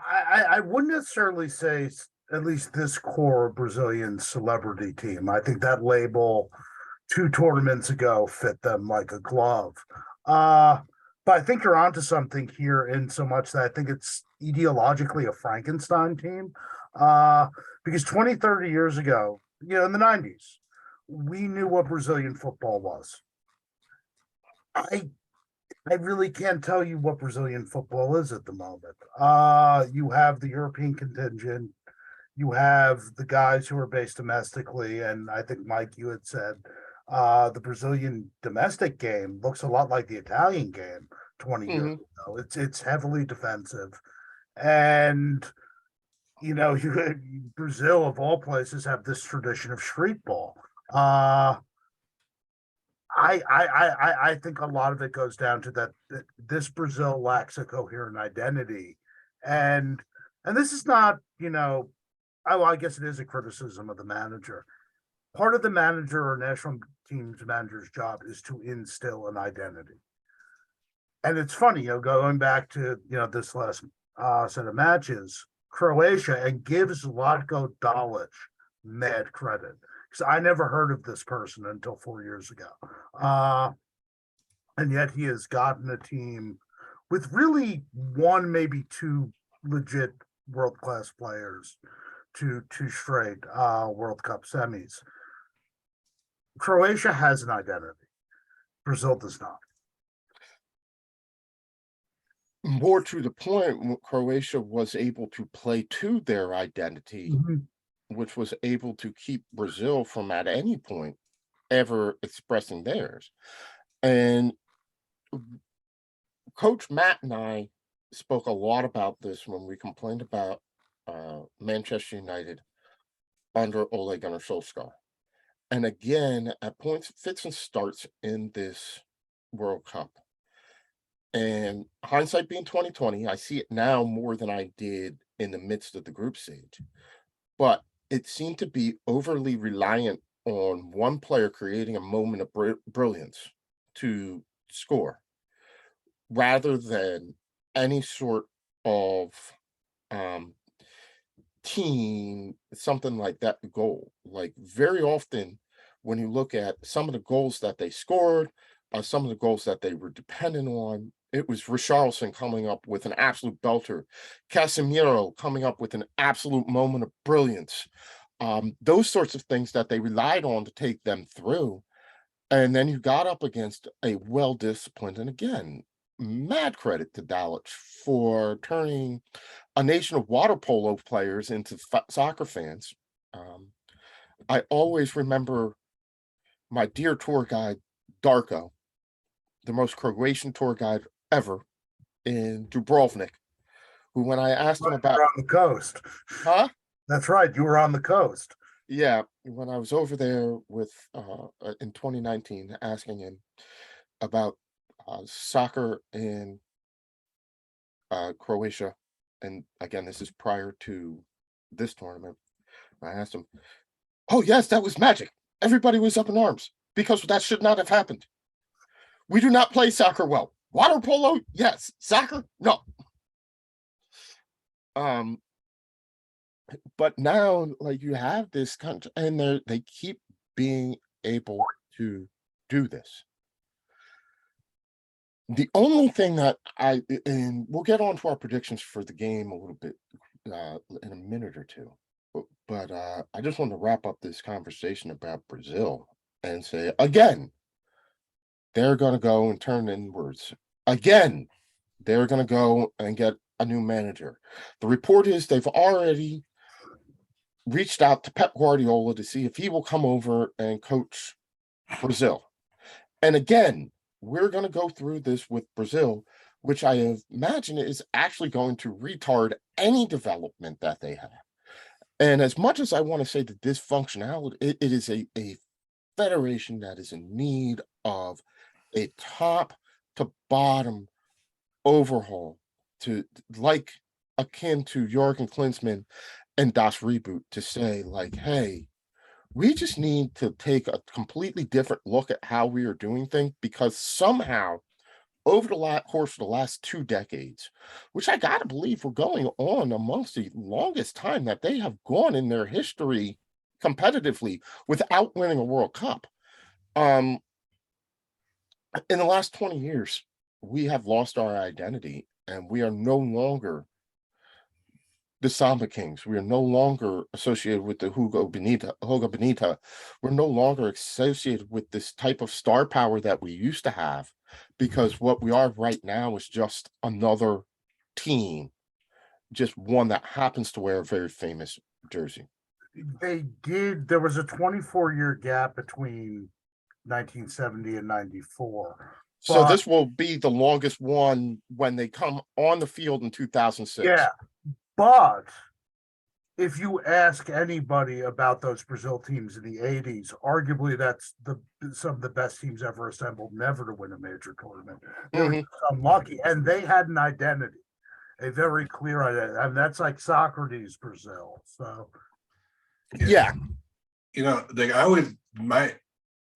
I wouldn't necessarily say at least this core Brazilian celebrity team. I think that label 2 tournaments ago fit them like a glove. But I think you're onto something here, in so much that I think it's ideologically a Frankenstein team. Because 20, 30 years ago, in the 90s, we knew what Brazilian football was. I really can't tell you what Brazilian football is at the moment. You have the European contingent, you have the guys who are based domestically, and I think, Mike, you had said the Brazilian domestic game looks a lot like the Italian game 20 years ago. It's heavily defensive, and Brazil, of all places, have this tradition of street ball. I think a lot of it goes down to that this Brazil lacks a coherent identity, and this is not, I guess it is a criticism of the manager. Part of the manager or national team's manager's job is to instill an identity. And it's funny, going back to this last set of matches, Croatia, and gives Zlatko Dalic mad credit, because I never heard of this person until 4 years ago. And yet he has gotten a team with really 1, maybe 2 legit world-class players to 2 straight World Cup semis. Croatia has an identity. Brazil does not. More to the point, Croatia was able to play to their identity, which was able to keep Brazil from at any point ever expressing theirs. And Coach Matt and I spoke a lot about this when we complained about Manchester United under Ole Gunnar Solskjaer. And again, at points, fits and starts in this World Cup. And hindsight being 2020, I see it now more than I did in the midst of the group stage. But it seemed to be overly reliant on one player creating a moment of brilliance to score, rather than any sort of team, something like that goal. Like, very often when you look at some of the goals that they scored, some of the goals that they were dependent on, it was Richarlison coming up with an absolute belter, Casemiro coming up with an absolute moment of brilliance. Those sorts of things that they relied on to take them through. And then you got up against a well-disciplined, and again, mad credit to Dalic for turning a nation of water polo players into soccer fans. I always remember my dear tour guide, Darko, the most Croatian tour guide ever in Dubrovnik, who, when I asked him Right, about, you're on the coast. huh? That's right, you were on the coast. Yeah, when I was over there with in 2019, asking him about soccer in Croatia, and again, this is prior to this tournament. I asked him, "Oh yes, that was magic. Everybody was up in arms because that should not have happened. We do not play soccer well. Water polo, yes. Soccer, no." Um, but now, like, you have this country, and they keep being able to do this. The only thing that and we'll get on to our predictions for the game a little bit in a minute or two, but I just want to wrap up this conversation about Brazil and say again, they're going to go and turn inwards. Again, they're going to go and get a new manager. The report is they've already reached out to Pep Guardiola to see if he will come over and coach Brazil. And again, we're going to go through this with Brazil, which I imagine is actually going to retard any development that they have. And as much as I want to say that this functionality, it is a federation that is in need of a top to bottom overhaul, to like akin to Jurgen Klinsmann and Das Reboot, to say like, hey, we just need to take a completely different look at how we are doing things, because somehow over the course of the last 2 decades, which I gotta believe we're going on amongst the longest time that they have gone in their history competitively without winning a World Cup. In the last 20 years, we have lost our identity, and we are no longer the Samba Kings. We are no longer associated with the Hugo Benita. We're no longer associated with this type of star power that we used to have, because what we are right now is just another team, just one that happens to wear a very famous jersey. There was a 24-year gap between 1970 and 94. So But this will be the longest one when they come on the field in 2006. yeah, but if you ask anybody about those Brazil teams in the 80s, arguably that's some of the best teams ever assembled, never to win a major tournament. They were just unlucky, and they had an identity, a very clear identity. I mean, that's like Socrates Brazil. So Yeah.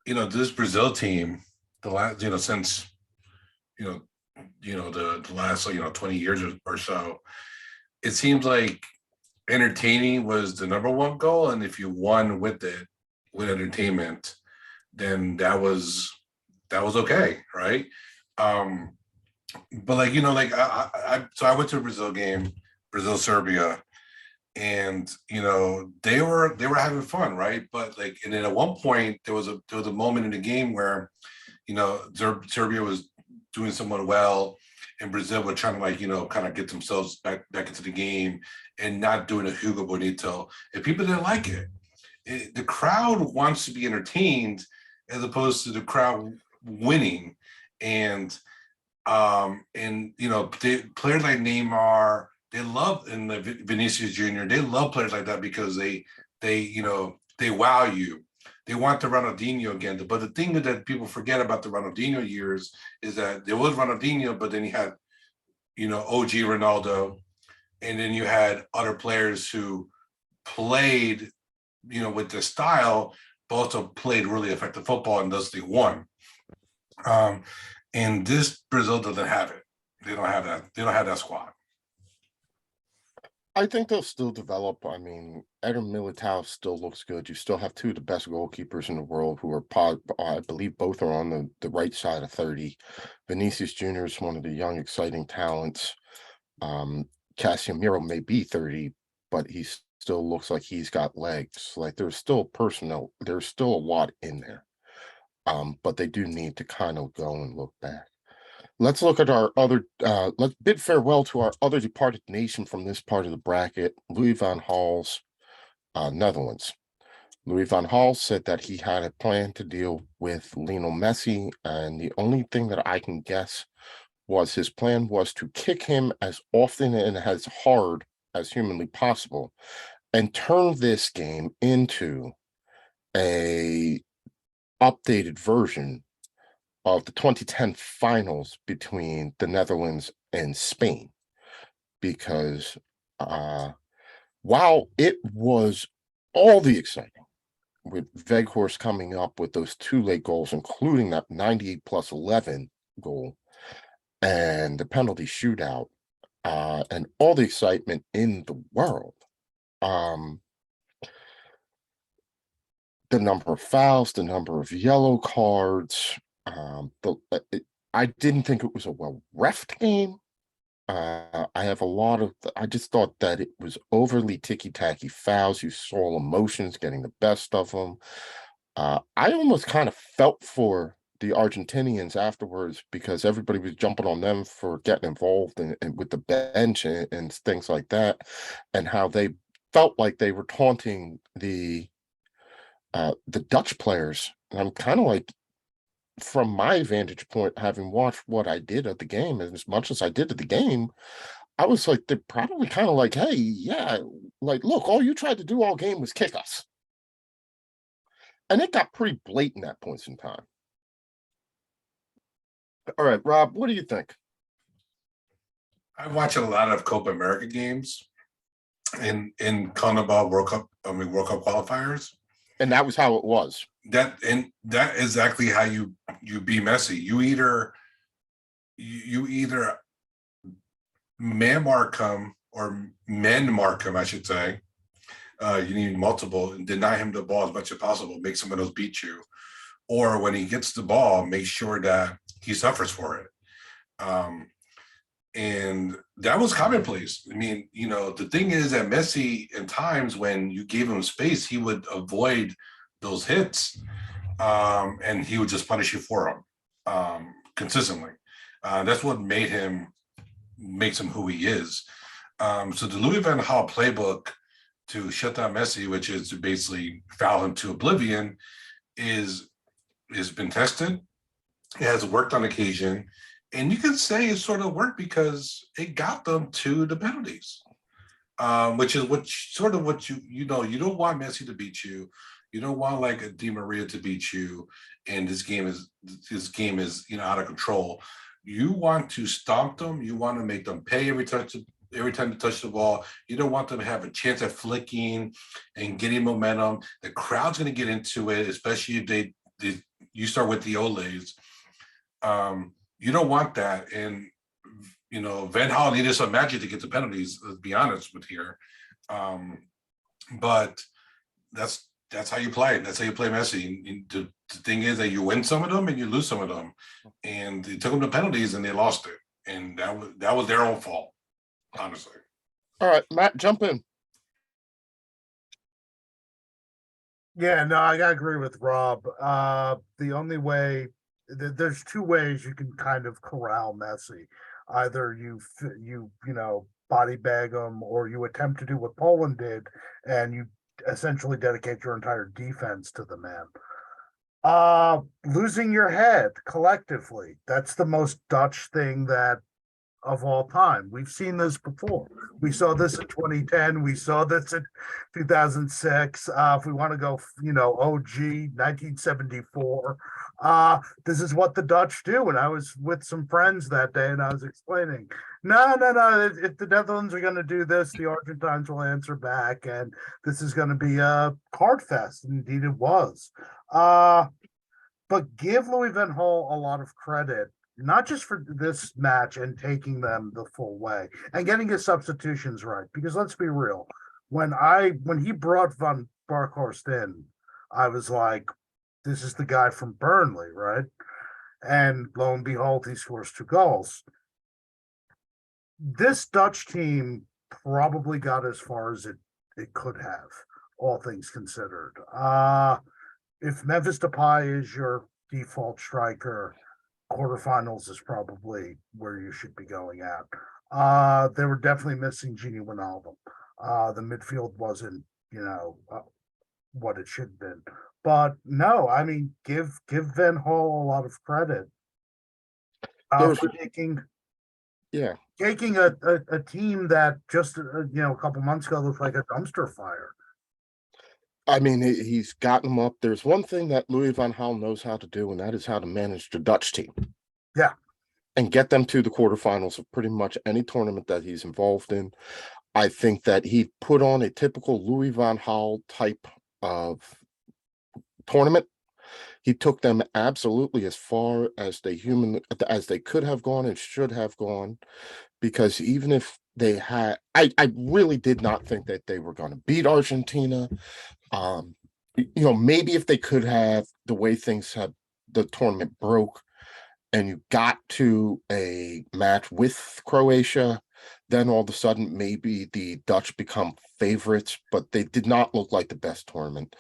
Like this Brazil team, the last, since, the last, 20 years or so, it seems like entertaining was the number one goal. And if you won with entertainment, then that was okay. Right. But I went to a Brazil game, Brazil-Serbia, and they were having fun, right? But and then at one point there was a moment in the game where Serbia was doing somewhat well, and Brazil were trying to kind of get themselves back into the game and not doing a Hugo Bonito, and people didn't like it. The crowd wants to be entertained as opposed to the crowd winning, and players like Neymar, they love, and Vinicius Jr., they love players like that because they wow you. They want the Ronaldinho again. But the thing that people forget about the Ronaldinho years is that there was Ronaldinho, but then you had, OG Ronaldo, and then you had other players who played, with the style, but also played really effective football, and thus they won. And this Brazil doesn't have it. They don't have that. They don't have that squad. I think they'll still develop. I mean, Eder Militao still looks good. You still have two of the best goalkeepers in the world who are, I believe both are on the right side of 30. Vinicius Jr. is one of the young, exciting talents. Casemiro may be 30, but he still looks like he's got legs. Like, there's still personnel. There's still a lot in there. But they do need to kind of go and look back. let's look at our other let's bid farewell to our other departed nation from this part of the bracket, Louis van Gaal's Netherlands. Louis van Gaal said that he had a plan to deal with Lionel Messi, and the only thing that I can guess was his plan was to kick him as often and as hard as humanly possible and turn this game into a updated version of the 2010 finals between the Netherlands and Spain. Because while it was all the exciting, with Weghorst coming up with those 2 late goals, including that 98+11 goal and the penalty shootout, and all the excitement in the world. The number of fouls, the number of yellow cards, I didn't think it was a well-refed game. I just thought that it was overly ticky-tacky fouls. You saw emotions getting the best of them. I almost kind of felt for the Argentinians afterwards because everybody was jumping on them for getting involved in with the bench and things like that, and how they felt like they were taunting the Dutch players. And I'm kind of like, from my vantage point, having watched what I did of the game, and as much as I did of the game, I was like, they're probably kind of like, hey, yeah, like, look, all you tried to do all game was kick us. And it got pretty blatant at points in time. All right, Rob, what do you think? I've watched a lot of Copa America games in CONMEBOL World Cup qualifiers. And that was how it was. That is exactly how you be Messi. You either man mark him or men mark him, I should say. You need multiple and deny him the ball as much as possible. Make someone else beat you, or when he gets the ball, make sure that he suffers for it. And that was commonplace. I mean, the thing is that Messi, in times when you gave him space, he would avoid those hits, and he would just punish you for them consistently. That's what makes him who he is. So the Louis van Gaal playbook to shut down Messi, which is to basically foul him to oblivion, has been tested. It has worked on occasion. And you can say it sort of worked because it got them to the penalties, which is what you don't want Messi to beat you. You don't want like a Di Maria to beat you, and this game is out of control. You want to stomp them. You want to make them pay every time they touch the ball. You don't want them to have a chance at flicking and getting momentum. The crowd's going to get into it, especially if you start with the Olays. You don't want that. And, Van Gaal needed some magic to get the penalties, let's be honest with here. But that's how you play. That's how you play Messi. And the thing is that you win some of them and you lose some of them. And they took them to penalties and they lost it. And that was their own fault, honestly. All right, Matt, jump in. Yeah, no, I gotta agree with Rob. The only way there's 2 ways you can kind of corral Messi. Either you body bag him, or you attempt to do what Poland did, and you essentially dedicate your entire defense to the man. Losing your head collectively. That's the most Dutch thing of all time. We've seen this before. We saw this in 2010. We saw this in 2006. If we want to go, OG 1974. This is what the Dutch do. And I was with some friends that day, and I was explaining, no. If the Netherlands are going to do this, the Argentines will answer back, and this is going to be a card fest. Indeed, it was. But give Louis van Gaal a lot of credit, not just for this match and taking them the full way and getting his substitutions right. Because let's be real, when he brought Van Bronckhorst in, I was like, this is the guy from Burnley, right? And lo and behold, he scores 2 goals. This Dutch team probably got as far as it could have, all things considered. If Memphis Depay is your default striker, quarterfinals is probably where you should be going at. They were definitely missing Genie Wijnaldum. The midfield wasn't, what it should have been. But no, I mean, give Van Hall a lot of credit There was, for taking yeah, a team that just a couple months ago looked like a dumpster fire. I mean, he's gotten them up. There's one thing that Louis van Gaal knows how to do, and that is how to manage the Dutch team. Yeah. And get them to the quarterfinals of pretty much any tournament that he's involved in. I think that he put on a typical Louis van Gaal type of tournament. He took them absolutely as far as they could have gone and should have gone, because even if they had, I really did not think that they were going to beat Argentina. Maybe if they could have, the way things have, the tournament broke and you got to a match with Croatia, then all of a sudden maybe the Dutch become favorites, but they did not look like the best tournament.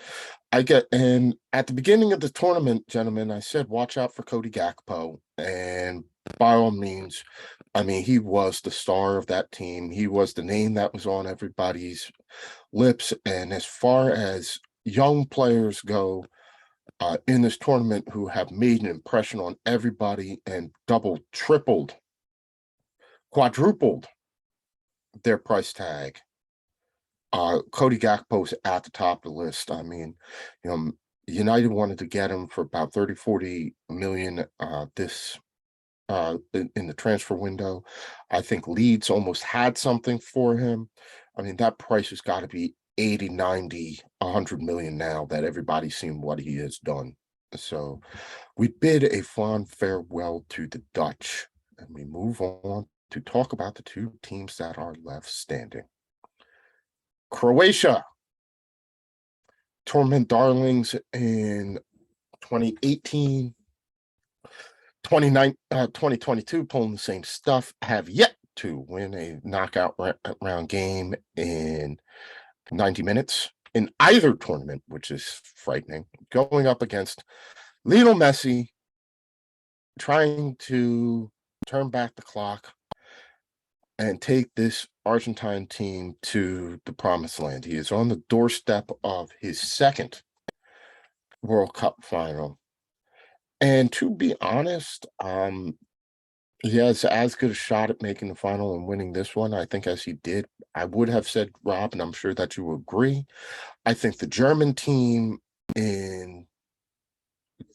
And at the beginning of the tournament, gentlemen, I said, watch out for Cody Gakpo. And by all means, I mean, he was the star of that team. He was the name that was on everybody's lips. And as far as young players go, in this tournament who have made an impression on everybody and doubled, tripled, quadrupled their price tag, Cody Gakpo's at the top of the list. I mean, United wanted to get him for about 30-40 million in the transfer window. I think Leeds almost had something for him. I mean, that price has got to be 80, 90, 100 million now that everybody's seen what he has done. So we bid a fond farewell to the Dutch, and we move on to talk about the two teams that are left standing. Croatia, tournament darlings in 2018, 2022, pulling the same stuff, have yet to win a knockout round game in 90 minutes in either tournament, which is frightening. Going up against Lionel Messi, trying to turn back the clock and take this Argentine team to the promised land. He is on the doorstep of his second World Cup final. And to be honest, he has as good a shot at making the final and winning this one, I think, as he did. I would have said, Rob, and I'm sure that you agree, I think the German team in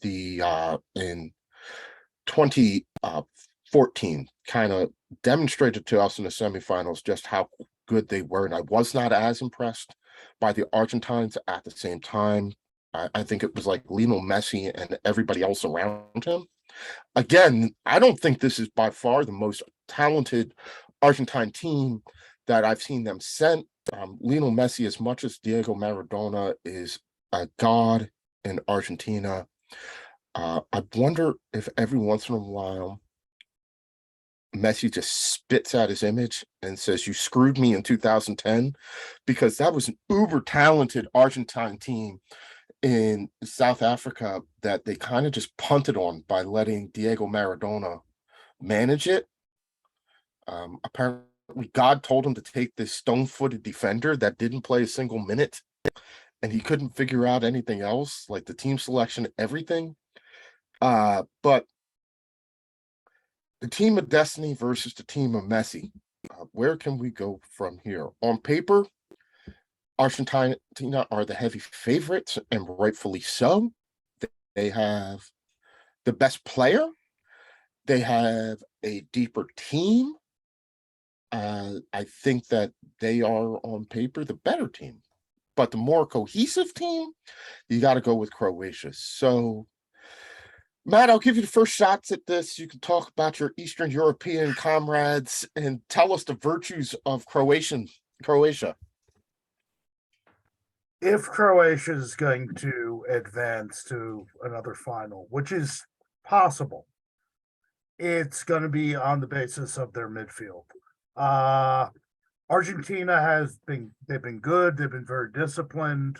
2014 kind of demonstrated to us in the semifinals just how good they were. And I was not as impressed by the Argentines at the same time. I think it was like Lionel Messi and everybody else around him. Again, I don't think this is by far the most talented Argentine team that I've seen them sent. Lionel Messi, as much as Diego Maradona is a god in Argentina, I wonder if every once in a while Messi just spits out his image and says, "You screwed me in 2010," because that was an uber talented Argentine team in South Africa that they kind of just punted on by letting Diego Maradona manage it. Apparently, God told him to take this stone-footed defender that didn't play a single minute, and he couldn't figure out anything else, like the team selection, everything. But the team of destiny versus the team of Messi. Where can we go from here? On paper, Argentina are the heavy favorites, and rightfully so. They have the best player. They have a deeper team. I think that they are on paper the better team, but the more cohesive team, you got to go with Croatia. So, Matt, I'll give you the first shots at this. You can talk about your Eastern European comrades and tell us the virtues of Croatia. If Croatia is going to advance to another final, which is possible, it's going to be on the basis of their midfield. Argentina they've been good, they've been very disciplined,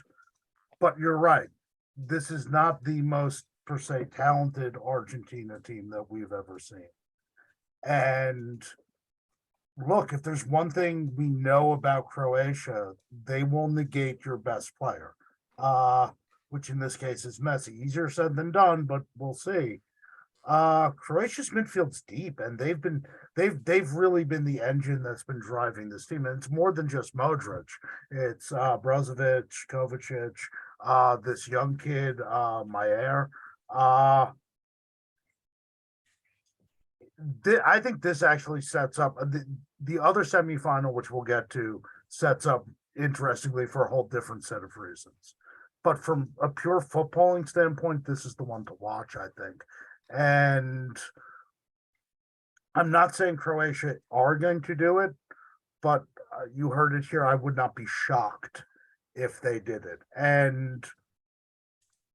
but you're right. This is not the most per se talented Argentina team that we've ever seen. And look, if there's one thing we know about Croatia, they will negate your best player, which in this case is Messi. Easier said than done, but we'll see. Croatia's midfield's deep, and they've really been the engine that's been driving this team. And it's more than just Modric. It's Brozovic, Kovacic, this young kid, Maier. I think this actually sets up the other semifinal, which we'll get to, sets up interestingly for a whole different set of reasons. But from a pure footballing standpoint, this is the one to watch, I think. And I'm not saying Croatia are going to do it, but you heard it here. I would not be shocked if they did it. And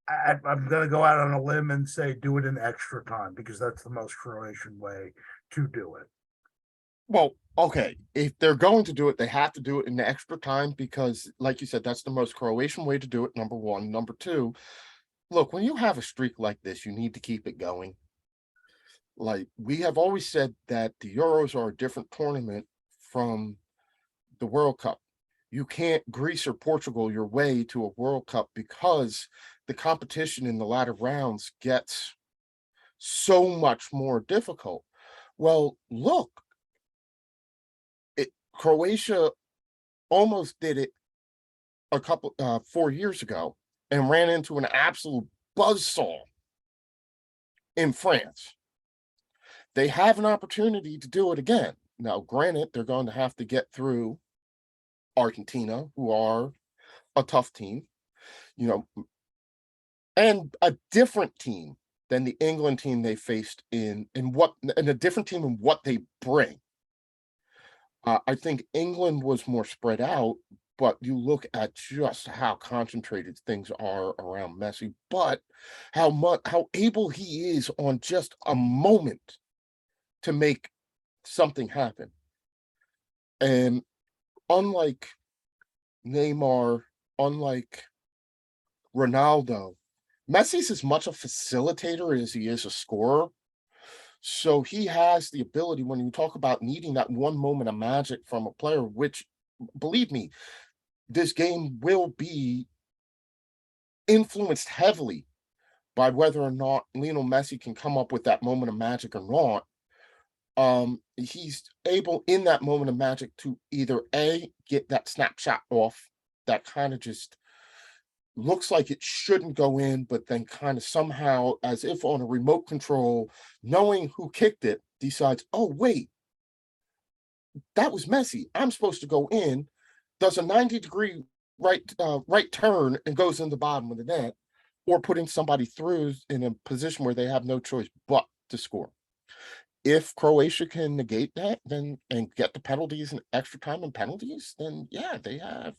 I'm going to go out on a limb and say do it in extra time, because that's the most Croatian way to do it. Well, okay, if they're going to do it, they have to do it in the extra time because, like you said, that's the most Croatian way to do it, number one. Number two, look, when you have a streak like this, you need to keep it going. Like, we have always said that the Euros are a different tournament from the World Cup. You can't Greece or Portugal your way to a World Cup because the competition in the latter rounds gets so much more difficult. Well, look, Croatia almost did it a couple 4 years ago and ran into an absolute buzzsaw in France. They have an opportunity to do it again. Now, granted, they're going to have to get through Argentina, who are a tough team, and a different team than the England team they faced and a different team in what they bring. I think England was more spread out, but you look at just how concentrated things are around Messi, but how able he is on just a moment to make something happen. And unlike Neymar, unlike Ronaldo, Messi's as much a facilitator as he is a scorer. So he has the ability, when you talk about needing that one moment of magic from a player, which, believe me, this game will be influenced heavily by whether or not Lionel Messi can come up with that moment of magic or not. He's able in that moment of magic to either A, get that snapshot off that kind of just looks like it shouldn't go in, but then kind of somehow, as if on a remote control, knowing who kicked it, decides, oh, wait, that was Messi. I'm supposed to go in, does a 90-degree right turn and goes in the bottom of the net, or putting somebody through in a position where they have no choice but to score. If Croatia can negate that, then and get the penalties and extra time and penalties, then yeah, they have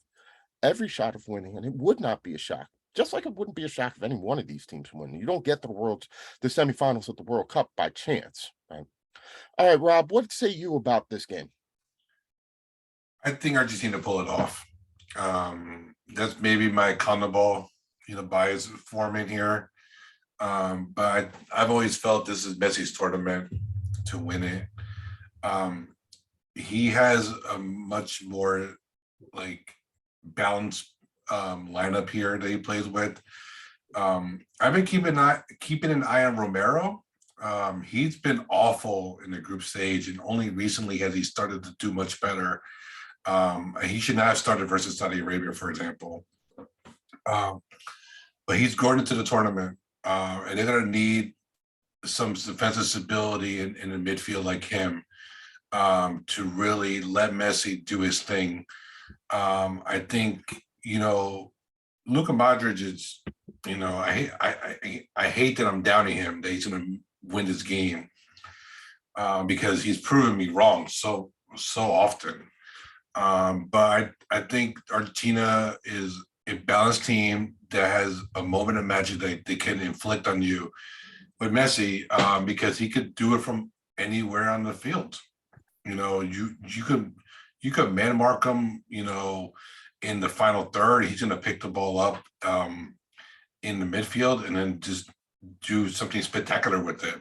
every shot of winning, and it would not be a shock. Just like it wouldn't be a shock if any one of these teams win. You don't get to the semifinals of the World Cup by chance, right? All right, Rob, what say you about this game? I think Argentina pull it off. That's maybe my Condebol, bias forming here. But I've always felt this is Messi's tournament to win it. He has a much more balanced lineup here that he plays with. I've been keeping an eye on Romero. He's been awful in the group stage, and only recently has he started to do much better. He should not have started versus Saudi Arabia, for example. But he's going into the tournament, and they're going to need some defensive stability in the midfield like him to really let Messi do his thing. I think, Luka Modric is, I hate that I'm downing him, that he's going to win this game because he's proven me wrong so often. But I think Argentina is a balanced team that has a moment of magic that they can inflict on you with Messi, because he could do it from anywhere on the field. You could man mark him, in the final third. He's going to pick the ball up in the midfield and then just do something spectacular with it.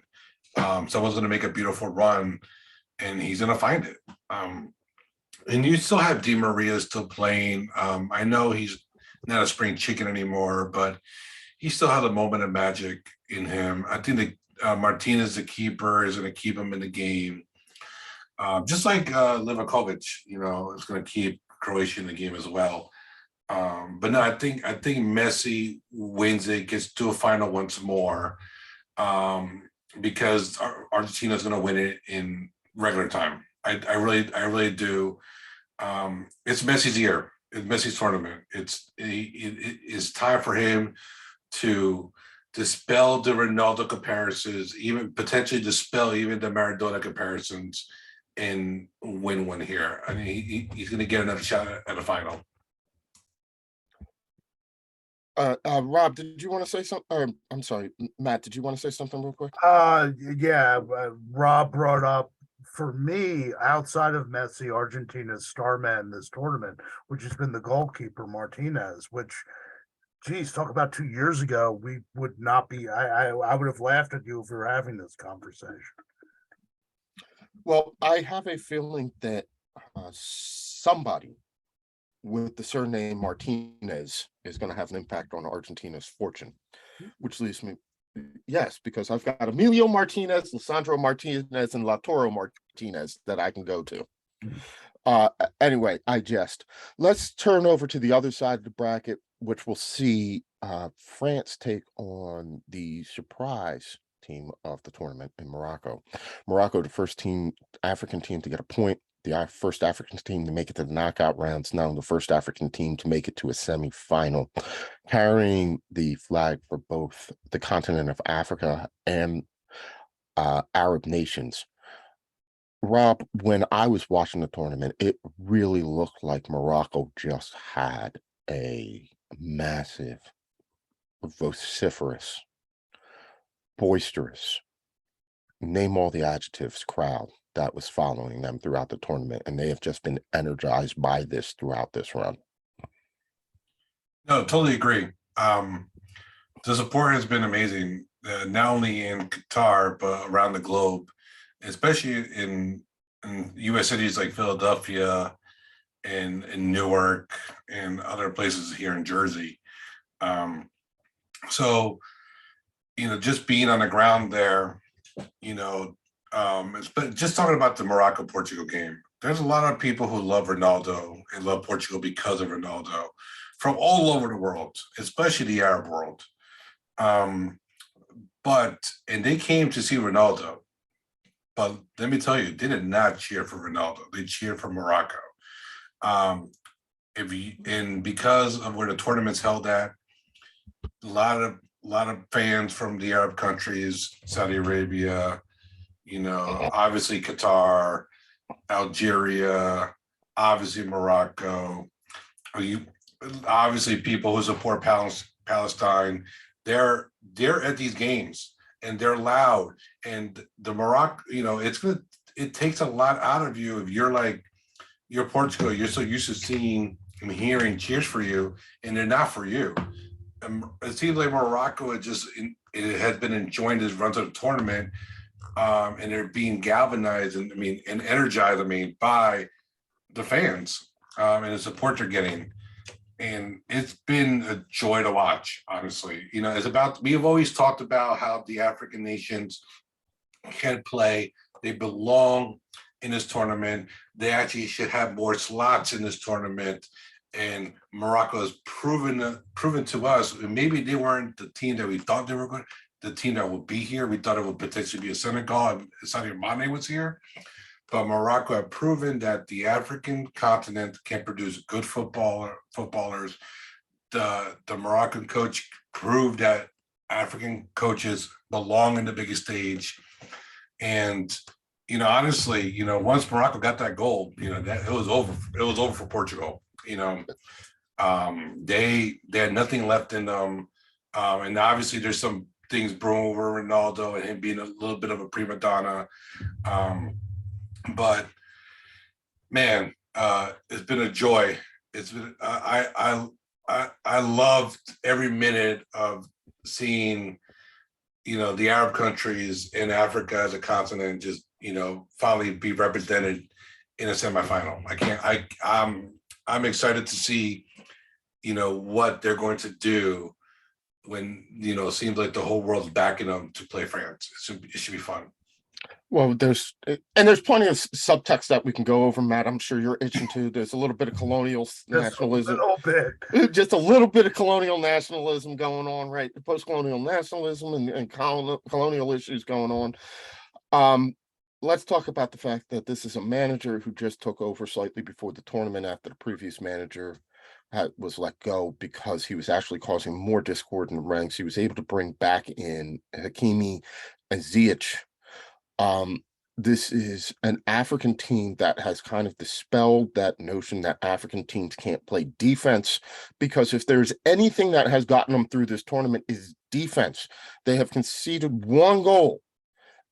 Someone's going to make a beautiful run, and he's going to find it. And you still have Di Maria still playing. I know he's not a spring chicken anymore, but he still has a moment of magic in him. I think that Martinez, the keeper, is going to keep him in the game. Just like Livakovic, is going to keep Croatia in the game as well. But no, I think Messi wins it, gets to a final once more, because Argentina is going to win it in regular time. I really do. It's Messi's year. It's Messi's tournament. It's time for him to dispel the Ronaldo comparisons, even potentially dispel even the Maradona comparisons, and win one here. I mean, he's going to get another shot at the final. Rob, did you want to say something? I'm sorry, Matt, did you want to say something real quick? Yeah, Rob brought up, for me, outside of Messi, Argentina's star man in this tournament, which has been the goalkeeper Martinez, which, geez, talk about 2 years ago, we would not be, I would have laughed at you if we were having this conversation. Well, I have a feeling that somebody with the surname Martinez is going to have an impact on Argentina's fortune, which leaves me, yes, because I've got Emilio Martinez, Lisandro Martinez, and Lautaro Martinez that I can go to. Anyway, I jest. Let's turn over to the other side of the bracket, which will see France take on the surprise team of the tournament in Morocco. Morocco, the first African team to get a point, the first African team to make it to the knockout rounds, now the first African team to make it to a semi-final, carrying the flag for both the continent of Africa and Arab nations. Rob, when I was watching the tournament, it really looked like Morocco just had a massive, vociferous, boisterous, name all the adjectives, crowd that was following them throughout the tournament, and they have just been energized by this throughout this run. No, totally agree. The support has been amazing, not only in Qatar but around the globe, especially in U.S. cities like Philadelphia and Newark and other places here in Jersey. So, just being on the ground there, but just talking about the Morocco-Portugal game, there's a lot of people who love Ronaldo and love Portugal because of Ronaldo from all over the world, especially the Arab world. And they came to see Ronaldo. But let me tell you, they did not cheer for Ronaldo. They cheered for Morocco. Because of where the tournament's held at, a lot of fans from the Arab countries, Saudi Arabia, obviously Qatar, Algeria, obviously Morocco, obviously people who support Palestine. They're at these games and they're loud. And the Morocco, it takes a lot out of you if you're Portugal. You're so used to seeing and hearing cheers for you, and they're not for you. It seems like Morocco it has been enjoying this run to the tournament, and they're being galvanized and energized by the fans and the support they're getting, and it's been a joy to watch. Honestly, we've always talked about how the African nations can play, they belong in this tournament. They actually should have more slots in this tournament. And Morocco has proven to us, maybe they weren't the team that we thought they were going, the team that would be here. We thought it would potentially be a Senegal if Sadio Mane was here. But Morocco have proven that the African continent can produce good footballers. The Moroccan coach proved that African coaches belong in the biggest stage. And honestly, once Morocco got that goal, that it was over. It was over for Portugal. They had nothing left in them, and obviously there's some things brewing over Ronaldo and him being a little bit of a prima donna. But man, it's been a joy. It's been I loved every minute of seeing the Arab countries in Africa as a continent just, finally be represented in a semifinal. I'm excited to see, what they're going to do when, it seems like the whole world's backing them to play France. It should be fun. Well, there's plenty of subtext that we can go over, Matt. I'm sure you're itching to. There's a little bit of colonial nationalism. A little bit. Just a little bit of colonial nationalism going on, right? Post-colonial nationalism and colonial issues going on. Let's talk about the fact that this is a manager who just took over slightly before the tournament after the previous manager was let go because he was actually causing more discord in the ranks. He was able to bring back in Hakimi and Ziyech. This is an African team that has kind of dispelled that notion that African teams can't play defense, because if there's anything that has gotten them through this tournament is defense. They have conceded one goal,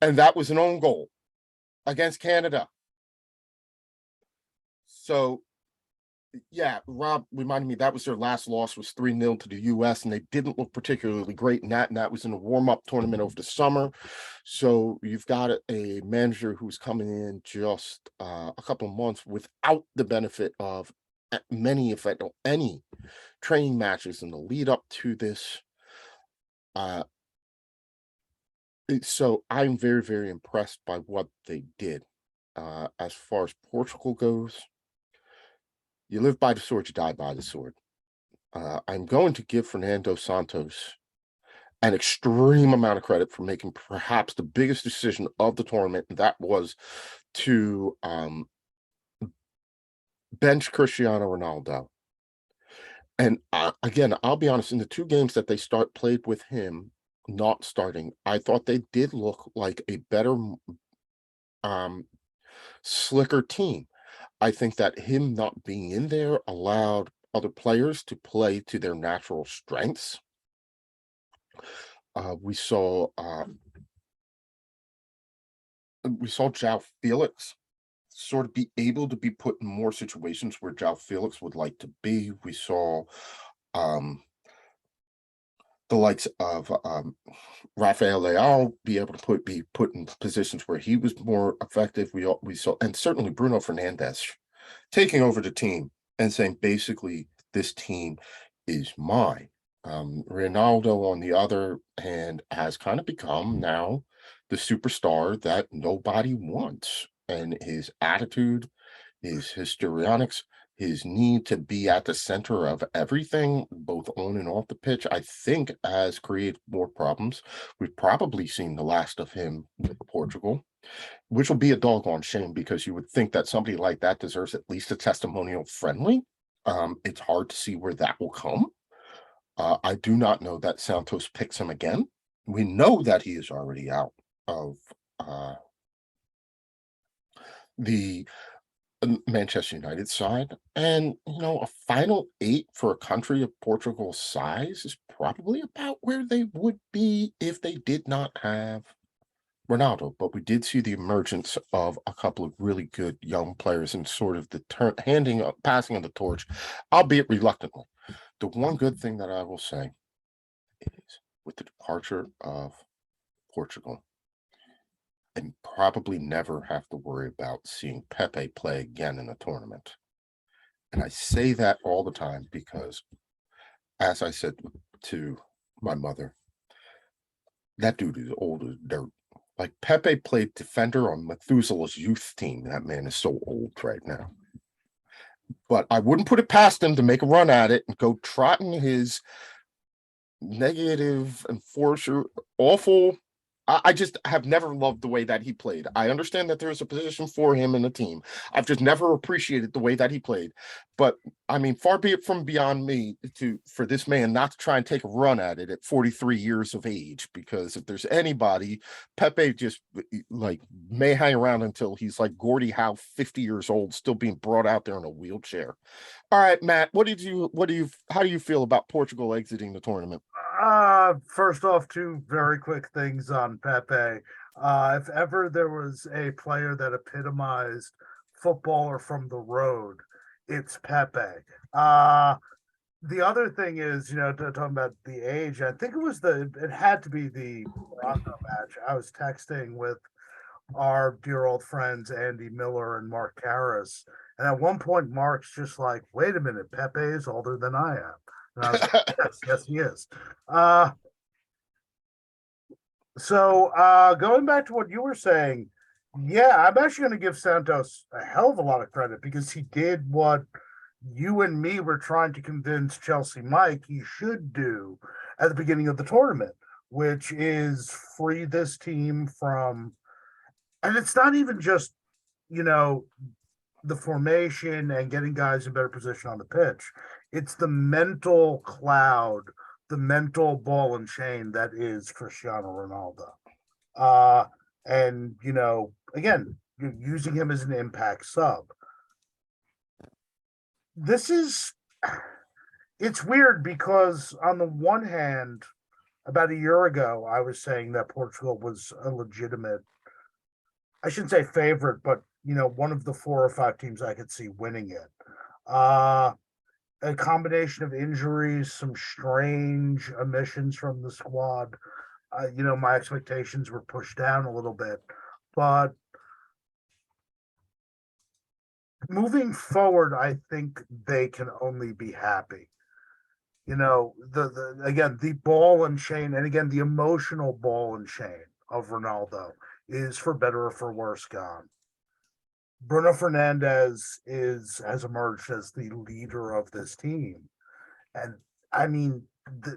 and that was an own goal against Canada. So, yeah, Rob reminded me that was their last loss, was 3-0 to the US, and they didn't look particularly great in that, and that was in a warm-up tournament over the summer. So you've got a manager who's coming in just a couple of months without the benefit of many, if not any, training matches in the lead up to this. So I'm very, very impressed by what they did. As far as Portugal goes, you live by the sword, you die by the sword. I'm going to give Fernando Santos an extreme amount of credit for making perhaps the biggest decision of the tournament, and that was to bench Cristiano Ronaldo. And again, I'll be honest, in the two games that they played with him not starting, I thought they did look like a better, slicker team. I think that him not being in there allowed other players to play to their natural strengths. We saw João Felix sort of be able to be put in more situations where João Felix would like to be. We saw the likes of Rafael Leao be able to be put in positions where he was more effective. We saw, and certainly Bruno Fernandes taking over the team and saying, basically, this team is mine. Ronaldo, on the other hand, has kind of become now the superstar that nobody wants. And his attitude, his histrionics, his need to be at the center of everything, both on and off the pitch, I think has created more problems. We've probably seen the last of him with Portugal, which will be a doggone shame, because you would think that somebody like that deserves at least a testimonial friendly. It's hard to see where that will come. I do not know that Santos picks him again. We know that he is already out of the Manchester United side. And, a final 8 for a country of Portugal's size is probably about where they would be if they did not have Ronaldo. But we did see the emergence of a couple of really good young players and sort of the passing of the torch, albeit reluctantly. The one good thing that I will say is, with the departure of Portugal, and probably never have to worry about seeing Pepe play again in a tournament. And I say that all the time because, as I said to my mother, that dude is old as dirt. Like, Pepe played defender on Methuselah's youth team. That man is so old right now. But I wouldn't put it past him to make a run at it and go trotting his negative enforcer, awful. I just have never loved the way that he played. I understand that there's a position for him in the team. I've just never appreciated the way that he played. But I mean, far be it from beyond me for this man not to try and take a run at it at 43 years of age, because if there's anybody, Pepe just may hang around until he's like Gordie Howe, 50 years old, still being brought out there in a wheelchair. All right, Matt, how do you feel about Portugal exiting the tournament? First off, two very quick things on Pepe. If ever there was a player that epitomized footballer from the road, it's Pepe. the other thing is, talking about the age, I think it had to be the Morocco match. I was texting with our dear old friends Andy Miller and Mark Karras, and at one point Mark's just like, "Wait a minute, Pepe is older than I am," and I was like, "Yes, yes, he is." Uh, going back to what you were saying, yeah, I'm actually going to give Santos a hell of a lot of credit because he did what you and me were trying to convince Chelsea Mike he should do at the beginning of the tournament, which is free this team from, and it's not even just, you know, the formation and getting guys in better position on the pitch. It's the mental cloud, the mental ball and chain that is Cristiano Ronaldo. Uh, and again, you're using him as an impact sub. This is it's weird because on the one hand, about a year ago, I was saying that Portugal was a legitimate, I shouldn't say favorite, but one of the 4 or 5 teams I could see winning it. Uh a combination of injuries, some strange omissions from the squad. My expectations were pushed down a little bit, but moving forward, I think they can only be happy. The again, the ball and chain, and again, the emotional ball and chain of Ronaldo is for better or for worse gone. Bruno Fernandez has emerged as the leader of this team. And I mean,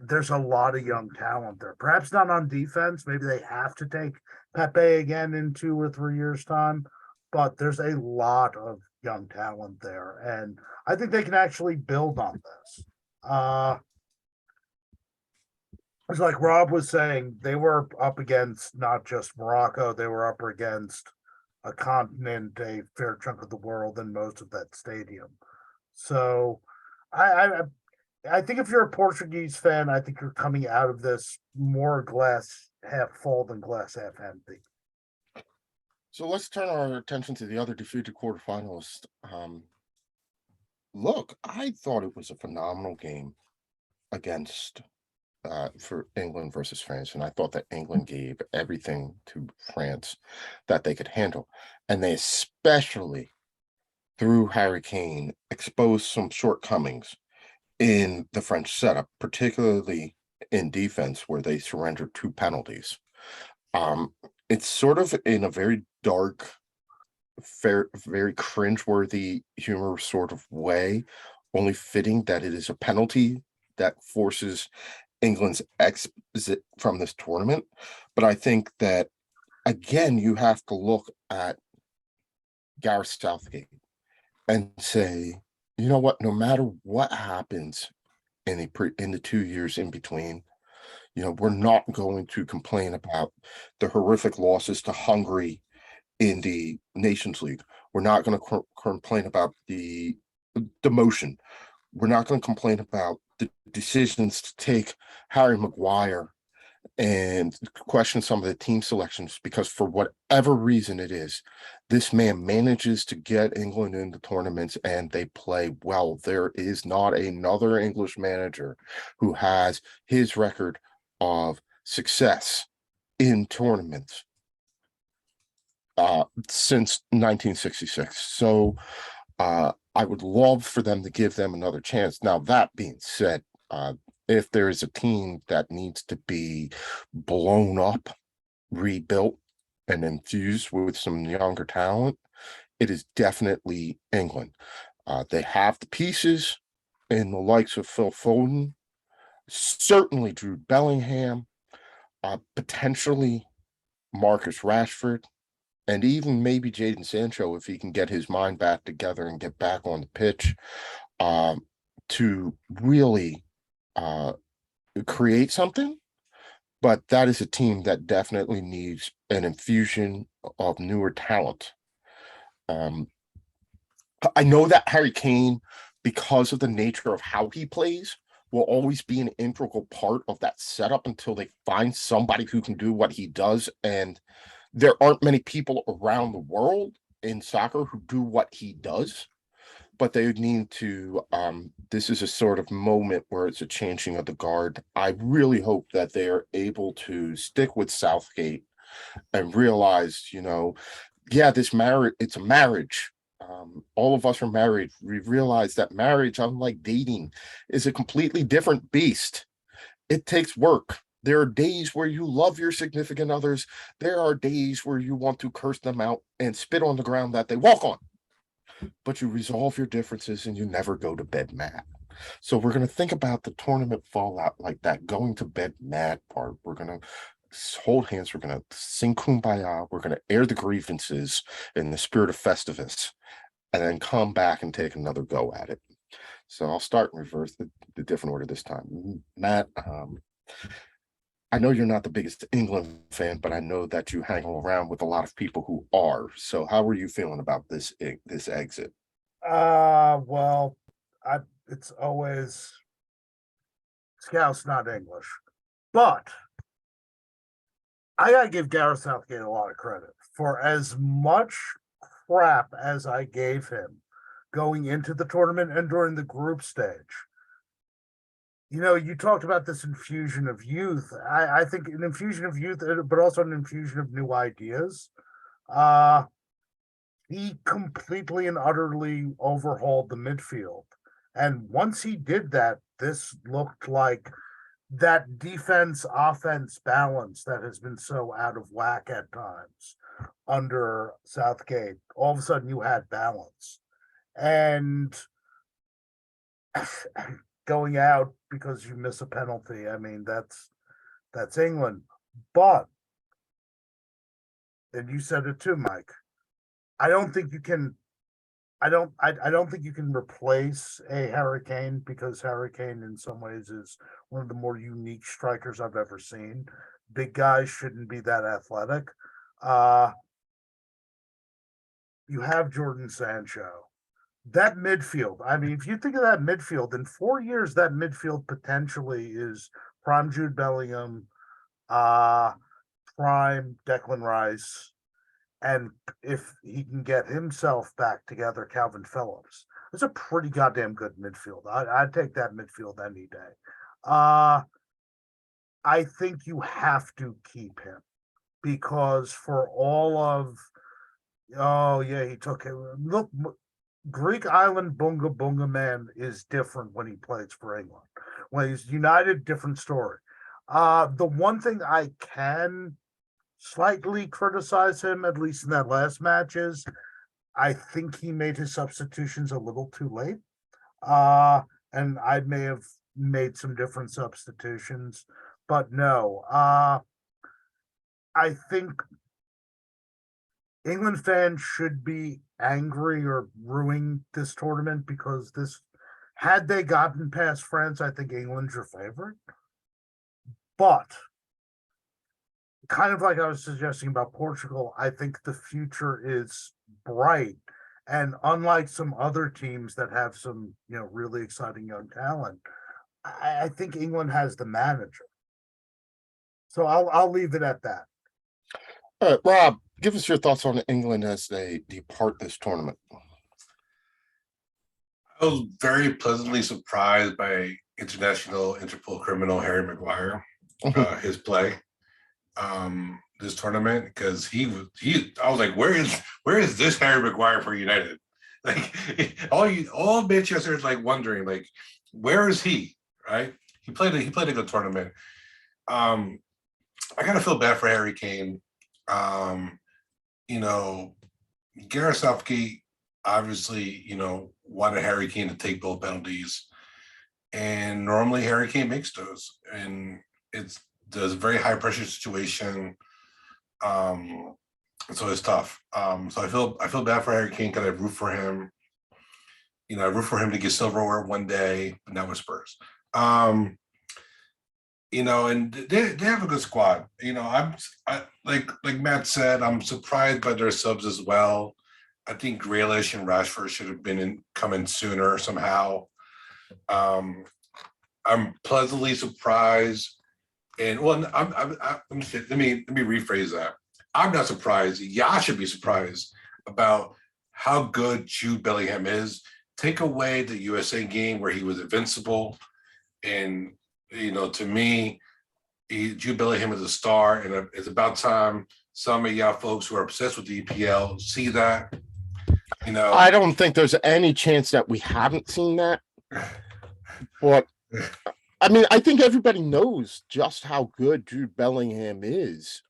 there's a lot of young talent there. Perhaps not on defense. Maybe they have to take Pepe again in 2 or 3 years' time. But there's a lot of young talent there, and I think they can actually build on this. It's like Rob was saying, they were up against not just Morocco; they were up against a continent, a fair chunk of the world, and most of that stadium. So, I, I I think if you're a Portuguese fan, I think you're coming out of this more glass half full than glass half empty. So let's turn our attention to the other defeated quarterfinalist. Look, I thought it was a phenomenal game against for England versus France, and I thought that England gave everything to France that they could handle, and they especially through Harry Kane exposed some shortcomings in the French setup, particularly in defense, where they surrendered 2 penalties. It's sort of in a very dark, very cringeworthy humor sort of way, only fitting that it is a penalty that forces England's exit from this tournament. But I think that again, you have to look at Gareth Southgate and say, you know what, no matter what happens in the 2 years in between, we're not going to complain about the horrific losses to Hungary in the Nations League. We're not going to complain about the demotion. We're not going to complain about the decisions to take Harry Maguire and question some of the team selections, because for whatever reason it is, this man manages to get England into tournaments and they play well. There is not another English manager who has his record of success in tournaments since 1966. So I would love for them to give them another chance. Now, that being said, if there is a team that needs to be blown up, rebuilt, and infused with some younger talent, it is definitely England. They have the pieces in the likes of Phil Foden, certainly Jude Bellingham, potentially Marcus Rashford, and even maybe Jadon Sancho if he can get his mind back together and get back on the pitch to really create something. But that is a team that definitely needs an infusion of newer talent. I know that Harry Kane, because of the nature of how he plays, will always be an integral part of that setup until they find somebody who can do what he does. And there aren't many people around the world in soccer who do what he does. but they need to this is a sort of moment where it's a changing of the guard. I really hope that they are able to stick with Southgate and realize, yeah, this marriage, it's a marriage. All of us are married. We realize that marriage, unlike dating, is a completely different beast. It takes work. There are days where you love your significant others. There are days where you want to curse them out and spit on the ground that they walk on. But you resolve your differences and you never go to bed mad. So we're going to think about the tournament fallout like that, going to bed mad part. We're going to hold hands. We're going to sing Kumbaya. We're going to air the grievances in the spirit of Festivus and then come back and take another go at it. So I'll start in reverse, the different order this time. Matt, I know you're not the biggest England fan, but I know that you hang around with a lot of people who are. So how are you feeling about this exit? Well, it's always Scout's not English, but I gotta give Gareth Southgate a lot of credit for as much crap as I gave him going into the tournament and during the group stage. You talked about this infusion of youth. I think an infusion of youth, but also an infusion of new ideas. He completely and utterly overhauled the midfield. And once he did that, this looked like that defense offense balance that has been so out of whack at times under Southgate. All of a sudden you had balance. And going out because you miss a penalty, I mean, that's England. But, and you said it too, Mike, I don't think you can replace a Harry Kane, because Harry Kane in some ways is one of the more unique strikers I've ever seen. Big guys shouldn't be that athletic. You have Jordan Sancho. That midfield, I mean, if you think of that midfield, in 4 years, that midfield potentially is prime Jude Bellingham, prime Declan Rice, and if he can get himself back together, Calvin Phillips. It's a pretty goddamn good midfield. I'd take that midfield any day. I think you have to keep him because for all of, oh yeah, he took it. Look, Greek Island Bunga Bunga Man is different when he plays for England. When he's United, different story. The one thing I can slightly criticize him, at least in that last match, is I think he made his substitutions a little too late. And I may have made some different substitutions, but no. I think England fans should be angry or ruining this tournament because had they gotten past France, I think England's your favorite. But kind of like I was suggesting about Portugal, I think the future is bright. And unlike some other teams that have some, really exciting young talent, I think England has the manager. So I'll leave it at that. All right, Rob, give us your thoughts on England as they depart this tournament. I was very pleasantly surprised by international Interpol criminal Harry Maguire, his play this tournament, because I was like, where is this Harry Maguire for United? Like all Manchester is like wondering, like, where is he? Right? He played a good tournament. I gotta feel bad for Harry Kane. Gareth Southgate obviously, wanted Harry Kane to take both penalties. And normally Harry Kane makes those. And it's a very high pressure situation. So it's tough. So I feel bad for Harry Kane because I root for him. I root for him to get silverware one day, but not with Spurs. And they have a good squad. I like Matt said, I'm surprised by their subs as well. I think Grealish and Rashford should have been coming sooner somehow. I'm pleasantly surprised, and let me rephrase that. I'm not surprised. Y'all should be surprised about how good Jude Bellingham is take away the USA game where he was invincible, and to me, Jude Bellingham is a star, and it's about time some of y'all folks who are obsessed with the EPL see that. I don't think there's any chance that we haven't seen that. But I mean, I think everybody knows just how good Jude Bellingham is.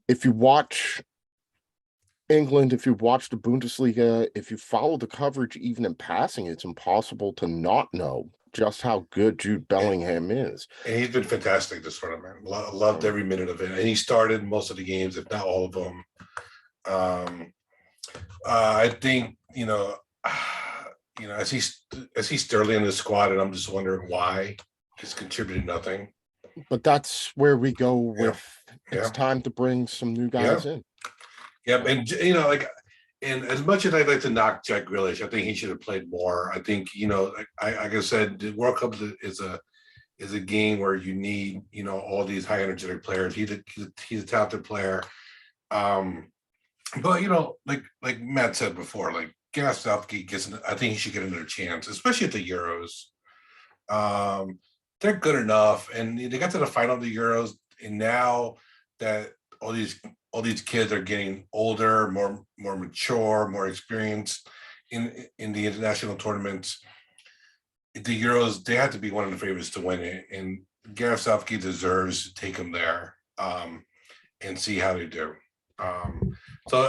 If you watch England, if you watch the Bundesliga, if you follow the coverage even in passing, it's impossible to not know just how good Jude Bellingham is. And he's been fantastic this tournament. Loved every minute of it. And he started most of the games, if not all of them. I think, I see Sterling in the squad, and I'm just wondering why he's contributed nothing. But that's where we go with Yeah. It's time to bring some new guys in. Yeah, and and as much as I'd like to knock Jack Grealish, I think he should have played more. I think, like I said, the World Cup is a game where you need, all these high energetic players. He's a talented player. But like Matt said before, like Gareth Southgate I think he should get another chance, especially at the Euros. They're good enough, and they got to the final of the Euros, and now that all these kids are getting older, more mature, more experienced in the international tournaments, the Euros, they have to be one of the favorites to win it, and Gareth Southgate deserves to take them there and see how they do. So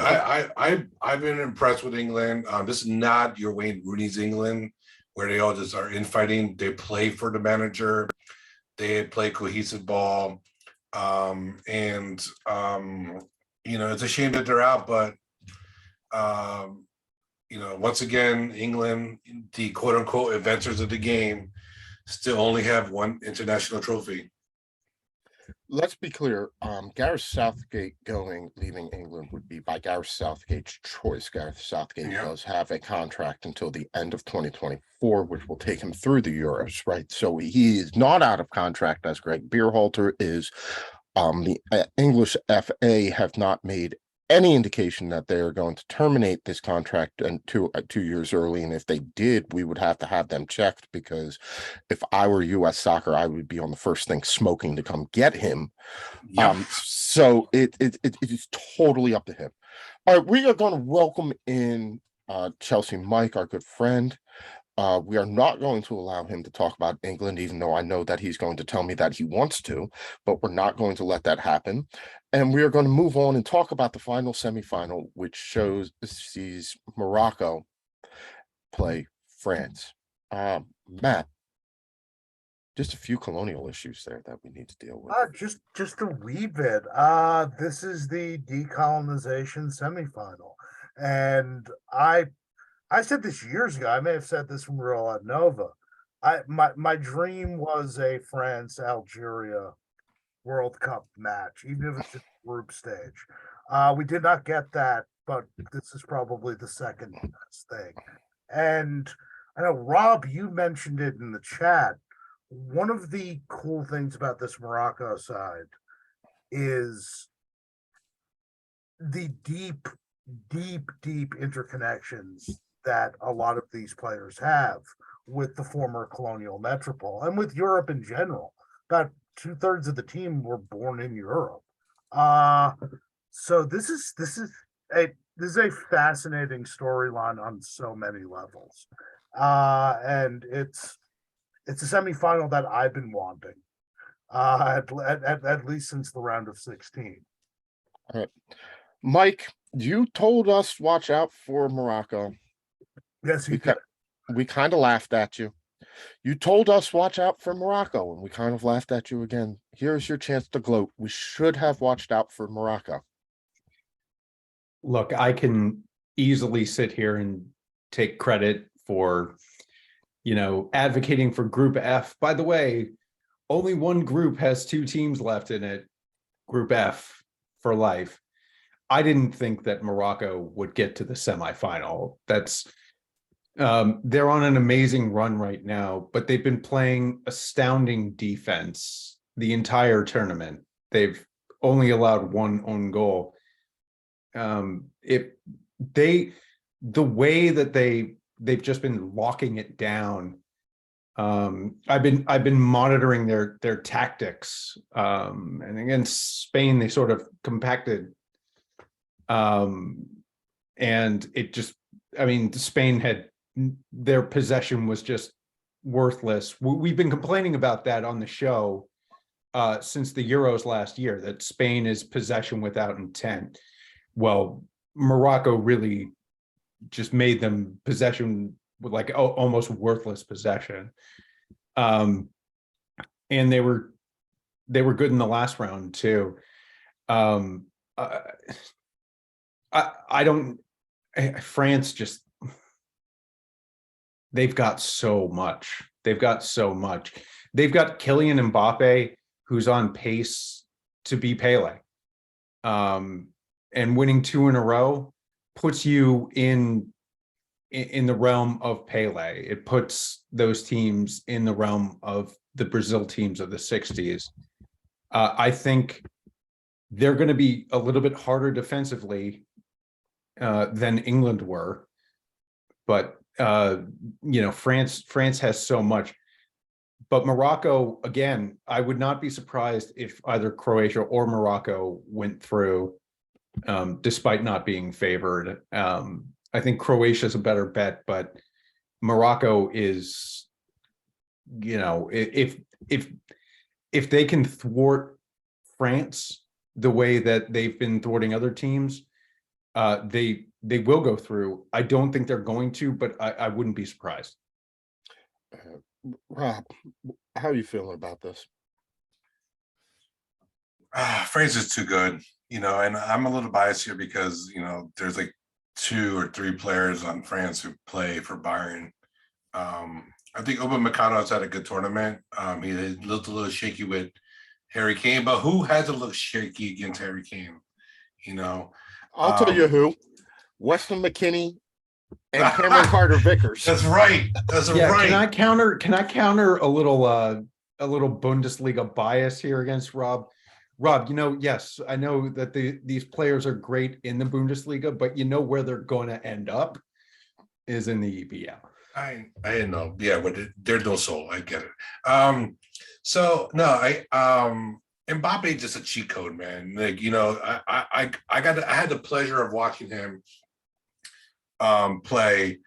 I've been impressed with England. This is not your Wayne Rooney's England, where they all just are infighting. They play for the manager. They play cohesive ball. It's a shame that they're out, but once again, England, the quote unquote inventors of the game, still only have one international trophy. Let's be clear. Gareth Southgate leaving England would be by Gareth Southgate's choice. Gareth Southgate does have a contract until the end of 2024, which will take him through the Euros, right? So he is not out of contract, as Greg Berhalter is. The English FA have not made any indication that they are going to terminate this contract and 2 years early. And if they did, we would have to have them checked, because if I were US Soccer, I would be on the first thing smoking to come get him. Yep. So it is totally up to him. All right, we are going to welcome in Chelsea Mike, our good friend. We are not going to allow him to talk about England, even though I know that he's going to tell me that he wants to, but we're not going to let that happen. And we are going to move on and talk about the final semifinal, which sees Morocco play France. Matt, just a few colonial issues there that we need to deal with. Just a wee bit. This is the decolonization semifinal, and I said this years ago. I may have said this when we were all at Nova. My dream was a France-Algeria World Cup match, even if it's just group stage. We did not get that, but this is probably the second best thing. And I know, Rob, you mentioned it in the chat. One of the cool things about this Morocco side is the deep interconnections that a lot of these players have with the former colonial metropole and with Europe in general. About 2/3 of the team were born in Europe. So this is a fascinating storyline on so many levels. And it's a semifinal that I've been wanting, at least since the round of 16. All right. Mike, you told us watch out for Morocco. Yes, we kind of laughed at you. You told us watch out for Morocco, and we kind of laughed at you again. Here's your chance to gloat. We should have watched out for Morocco. Look, I can easily sit here and take credit for, advocating for Group F. By the way, only one group has 2 teams left in it, Group F for life. I didn't think that Morocco would get to the semifinal. They're on an amazing run right now, but they've been playing astounding defense the entire tournament. They've only allowed 1 own goal. The way that they they've just been locking it down. I've been monitoring their tactics. And against Spain, they sort of compacted. And it just, I mean, Spain had their possession was just worthless. We've been complaining about that on the show since the Euros last year, that Spain is possession without intent. Well, Morocco really just made them possession with like almost worthless possession. And they were good in the last round too. France just, they've got so much. They've got Kylian Mbappe, who's on pace to be Pele. And winning 2 in a row puts you in the realm of Pele. It puts those teams in the realm of the Brazil teams of the 60s. I think they're going to be a little bit harder defensively than England were, but France has so much. But Morocco, again, I would not be surprised if either Croatia or Morocco went through, despite not being favored. I think Croatia is a better bet, but Morocco is, if they can thwart France the way that they've been thwarting other teams, they will go through. I don't think they're going to, but I wouldn't be surprised. Rob, how are you feeling about this? France is too good, and I'm a little biased here because, there's like 2 or 3 players on France who play for Bayern. I think Upamecano's had a good tournament. He looked a little shaky with Harry Kane, but who hasn't looked shaky against Harry Kane? I'll tell you who. Weston McKennie and Cameron Carter-Vickers. That's right. That's right. Can I counter a little Bundesliga bias here against Rob? Rob, yes, I know that these players are great in the Bundesliga, but where they're going to end up is in the EPL. I know. Yeah, but they're no soul. I get it. So no, Mbappe just a cheat code, man. Like, I had the pleasure of watching him play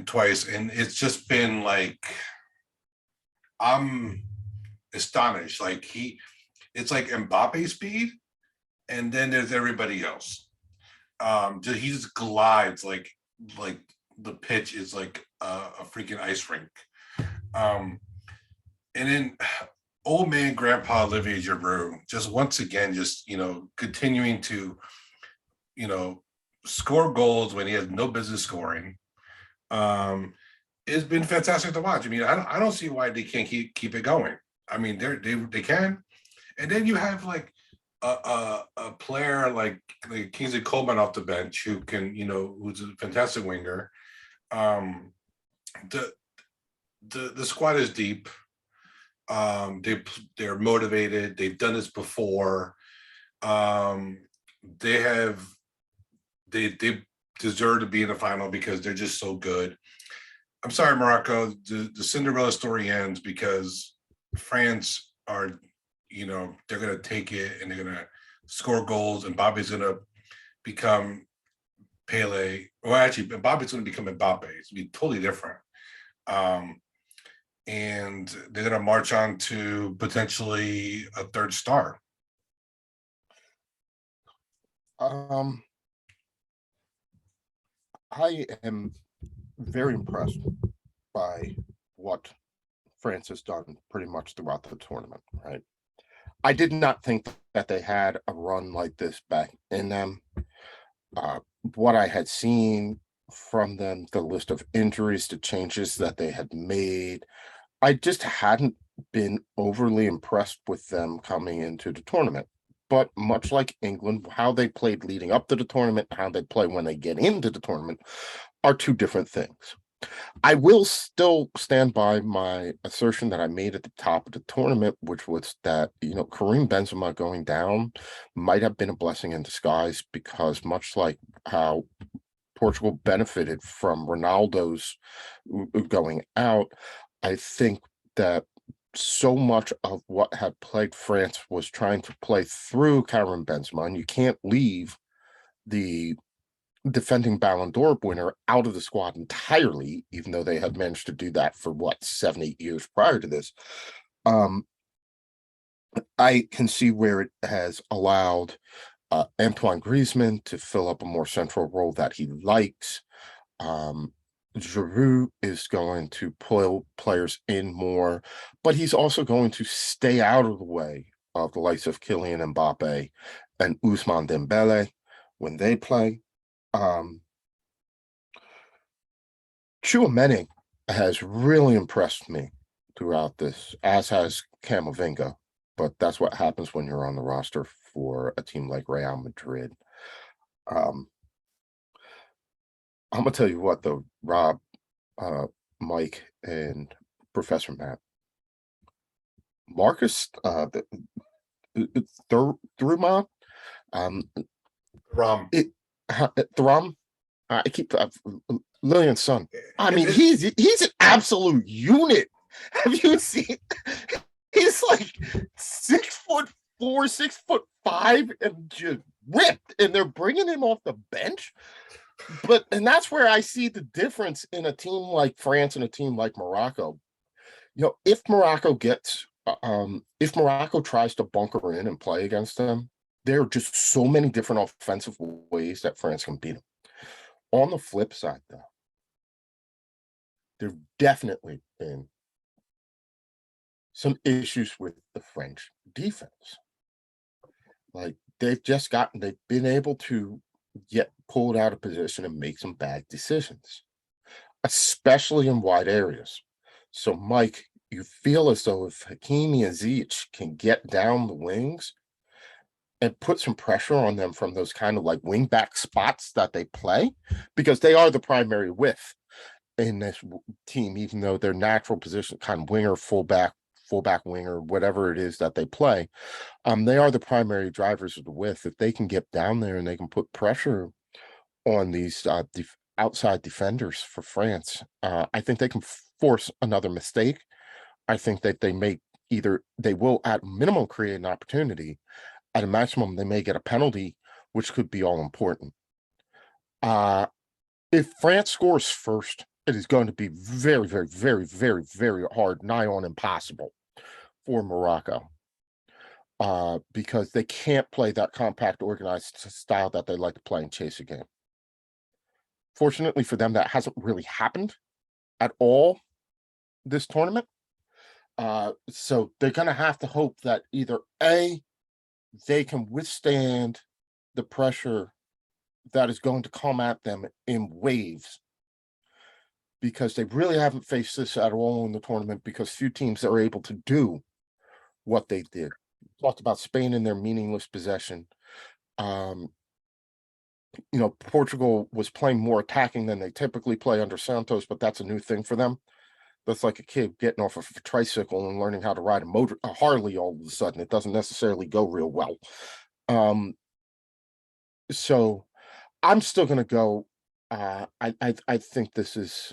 twice, and it's just been like, I'm astonished. Like it's like Mbappe speed, and then there's everybody else. He just glides like the pitch is like a freaking ice rink. And then old man grandpa Olivier Giroud, just once again, just continuing to score goals when he has no business scoring. It's been fantastic to watch. I mean, I don't see why they can't keep it going. I mean, they can. And then you have like a player like Kingsley Coman off the bench who can, who's a fantastic winger. The squad is deep. They're motivated. They've done this before. They deserve to be in the final because they're just so good. I'm sorry, Morocco. The Cinderella story ends because France are, they're going to take it and they're going to score goals, and Bobby's going to become Pele. Well, actually, Bobby's going to become Mbappe. It's going to be totally different. And they're going to march on to potentially a 3rd star. I am very impressed by what France has done pretty much throughout the tournament, right? I did not think that they had a run like this back in them. What I had seen from them, the list of injuries, the changes that they had made, I just hadn't been overly impressed with them coming into the tournament. But much like England, how they played leading up to the tournament, how they play when they get into the tournament are 2 different things. I will still stand by my assertion that I made at the top of the tournament, which was that, Karim Benzema going down might have been a blessing in disguise, because much like how Portugal benefited from Ronaldo's going out. I think that so much of what had plagued France was trying to play through Karim Benzema, and you can't leave the defending Ballon d'Or winner out of the squad entirely, even though they had managed to do that for 7-8 years prior to this. I can see where it has allowed Antoine Griezmann to fill up a more central role that he likes. Giroud is going to pull players in more, but he's also going to stay out of the way of the likes of Kylian Mbappe and Ousmane Dembele when they play. Tchouaméni has really impressed me throughout this, as has Camavinga, but that's what happens when you're on the roster for a team like Real Madrid. I'm gonna tell you what though, Rob, Mike, and Professor Matt. Marcus Thuram, Thuram, I keep Lillian's son. I mean, he's an absolute unit. Have you seen? He's like 6'4", 6'5", and just ripped, and they're bringing him off the bench. And that's where I see the difference in a team like France and a team like Morocco. You know, if Morocco tries to bunker in and play against them, there are just so many different offensive ways that France can beat them. On the flip side, though, there've definitely been some issues with the French defense. Like they've been able to get pulled out of position and make some bad decisions, especially in wide areas. So, Mike, you feel as though if Hakimi and Ziyech can get down the wings and put some pressure on them from those kind of like wing back spots that they play, because they are the primary width in this team, even though their natural position, kind of winger, fullback winger, whatever it is that they play, they are the primary drivers of the width. If they can get down there and they can put pressure on these outside defenders for France, I think they can force another mistake. I think that they will at minimum create an opportunity. At a maximum, they may get a penalty, which could be all important. If France scores first, it is going to be very, very, very, very, very hard, nigh on impossible for Morocco, because they can't play that compact, organized style that they like to play and chase a game. Fortunately for them, that hasn't really happened at all this tournament. So they're going to have to hope that either A, they can withstand the pressure that is going to come at them in waves, because they really haven't faced this at all in the tournament, because few teams are able to do what they did. Talked about Spain and their meaningless possession. Portugal was playing more attacking than they typically play under Santos, but that's a new thing for them. That's like a kid getting off of a tricycle and learning how to ride a Harley all of a sudden. It doesn't necessarily go real well. So I'm still going to go. I think this is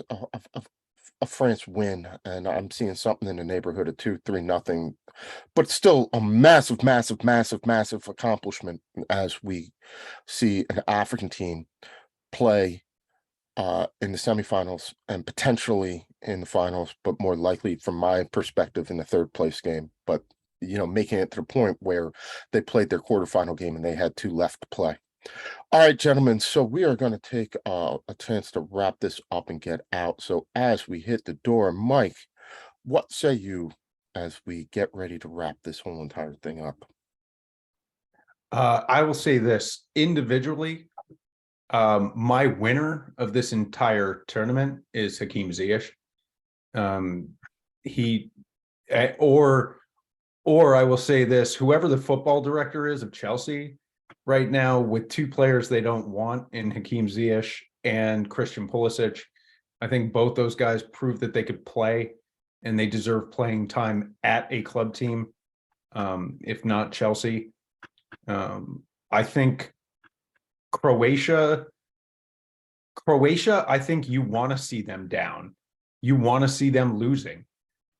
a France win, and I'm seeing something in the neighborhood of 2-3-0, but still a massive, massive, massive, massive accomplishment as we see an African team play in the semifinals and potentially in the finals, but more likely from my perspective in the third place game. But, making it to the point where they played their quarterfinal game and they had 2 left to play. All right, gentlemen, so we are going to take a chance to wrap this up and get out. So as we hit the door, Mike, what say you as we get ready to wrap this whole entire thing up? I will say this individually. My winner of this entire tournament is Hakeem Ziyech. Or I will say this: whoever the football director is of Chelsea right now, with 2 players they don't want in Hakeem Ziyech and Christian Pulisic, I think both those guys proved that they could play and they deserve playing time at a club team, if not Chelsea. I think Croatia Croatia, I think you want to see them down. You want to see them losing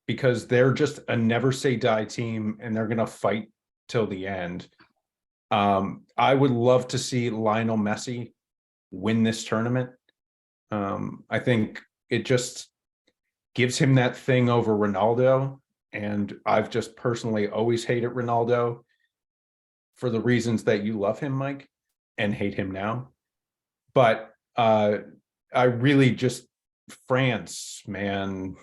because they're just a never say die team and they're going to fight till the end. I would love to see Lionel Messi win this tournament. I think it just gives him that thing over Ronaldo. And I've just personally always hated Ronaldo for the reasons that you love him, Mike, and hate him now. But I really just France, man.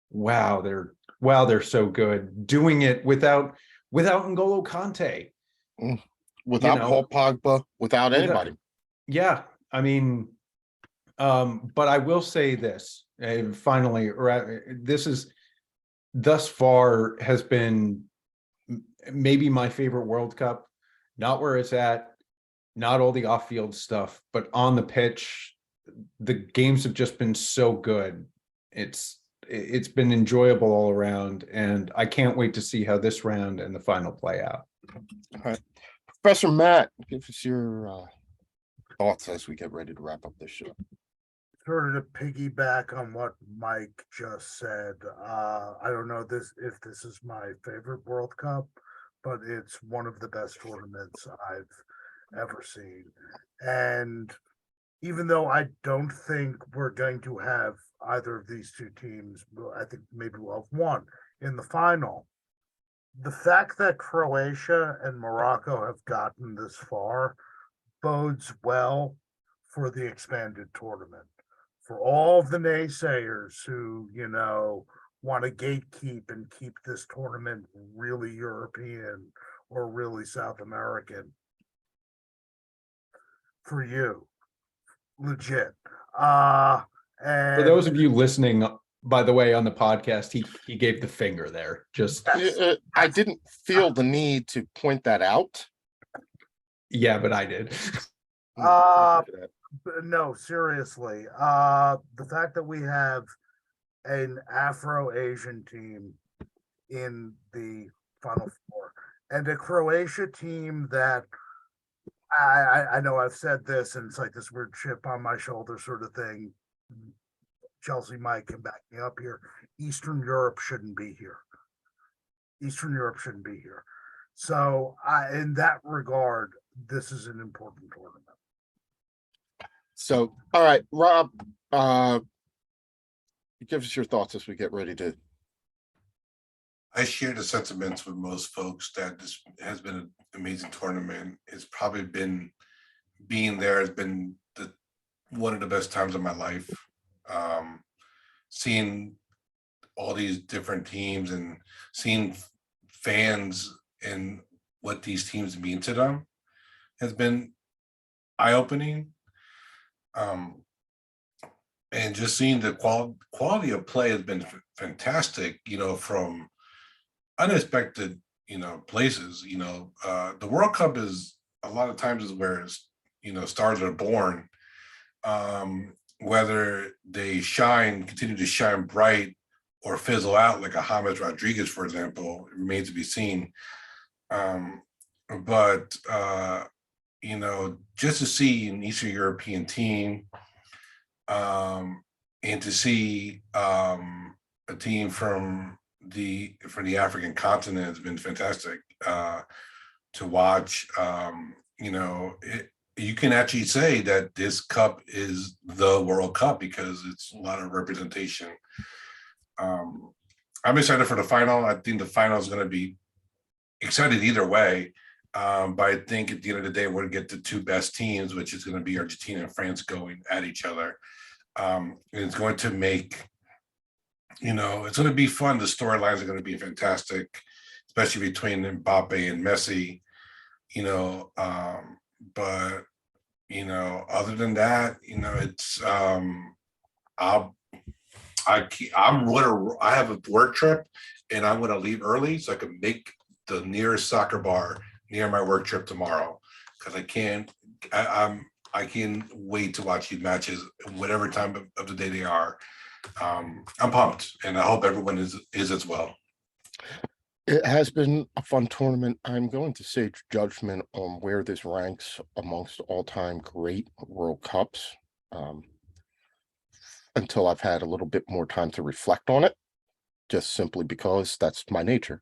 Wow, they're so good. Doing it without N'Golo Kante. Without know, Paul Pogba, without anybody. Yeah, I mean, but I will say this, finally, this is thus far has been maybe my favorite World Cup, not where it's at, not all the off-field stuff, but on the pitch, the games have just been so good. It's been enjoyable all around, and I can't wait to see how this round and the final play out. All right. Professor Matt, give us your thoughts as we get ready to wrap up this show. Sort of to piggyback on what Mike just said, I don't know if this is my favorite World Cup, but it's one of the best tournaments I've ever seen. And even though I don't think we're going to have either of these two teams, I think maybe we'll have one in the final. The fact that Croatia and Morocco have gotten this far bodes well for the expanded tournament. For all of the naysayers who, want to gatekeep and keep this tournament really European or really South American, for you, legit. For And those of you listening, by the way, on the podcast, he gave the finger there. Just I didn't feel the need to point that out. yeah, but I did. But no, seriously. The fact that we have an Afro-Asian team in the Final Four and a Croatia team that I know I've said this and it's like this weird chip on my shoulder sort of thing. Chelsea Mike can back me up here. Eastern Europe shouldn't be here. Eastern Europe shouldn't be here. So in that regard, this is an important tournament. So, all right, Rob, give us your thoughts as we get ready to. I share the sentiments with most folks that this has been an amazing tournament. It's probably been being there has been one of the best times of my life. Seeing all these different teams and seeing fans and what these teams mean to them has been eye-opening. And just seeing the quality of play has been fantastic, from unexpected, places. The World Cup is a lot of times is where, stars are born, whether they continue to shine bright or fizzle out like a James Rodriguez, for example, it remains to be seen. But just to see an Eastern European team, and to see a team from the African continent has been fantastic to watch. You can actually say that this cup is the World Cup because it's a lot of representation. I'm excited for the final. I think the final is going to be excited either way. But I think at the end of the day, we're going to get the two best teams, which is going to be Argentina and France going at each other. And it's going to make, it's going to be fun. The storylines are going to be fantastic, especially between Mbappe and Messi, but, other than that, it's, I have a work trip and I'm going to leave early so I can make the nearest soccer bar near my work trip tomorrow because I can't wait to watch these matches whatever time of the day they are. I'm pumped and I hope everyone is as well. It has been a fun tournament. I'm going to say judgment on where this ranks amongst all-time great World Cups. until I've had a little bit more time to reflect on it, just simply because that's my nature.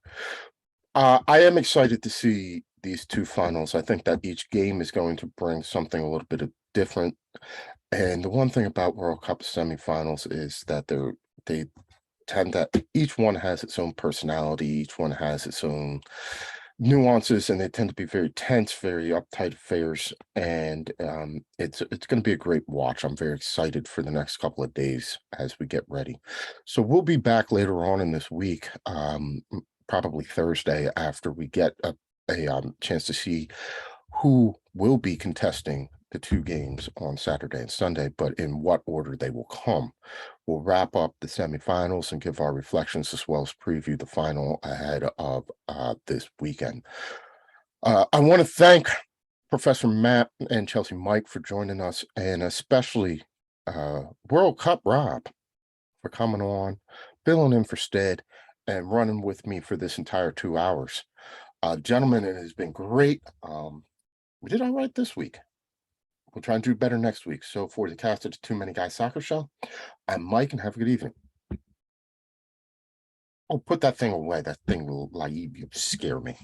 I am excited to see these two finals. I think that each game is going to bring something a little bit of different. And the one thing about World Cup semifinals is that they tend to, each one has its own personality, each one has its own nuances, and they tend to be very tense, very uptight affairs. And it's going to be a great watch. I'm very excited for the next couple of days as we get ready. So we'll be back later on in this week, probably Thursday, after we get a chance to see who will be contesting the two games on Saturday and Sunday, but in what order they will come. We'll wrap up the semifinals and give our reflections as well as preview the final ahead of this weekend. I want to thank Professor Matt and Chelsea Mike for joining us, and especially World Cup Rob for coming on, filling in for Stead, and running with me for this entire 2 hours. Gentlemen, it has been great. We did all right this week. We'll try and do better next week. So for the cast of the Too Many Guys Soccer Show, I'm Mike, and have a good evening. Oh, put that thing away. That thing will like scare me.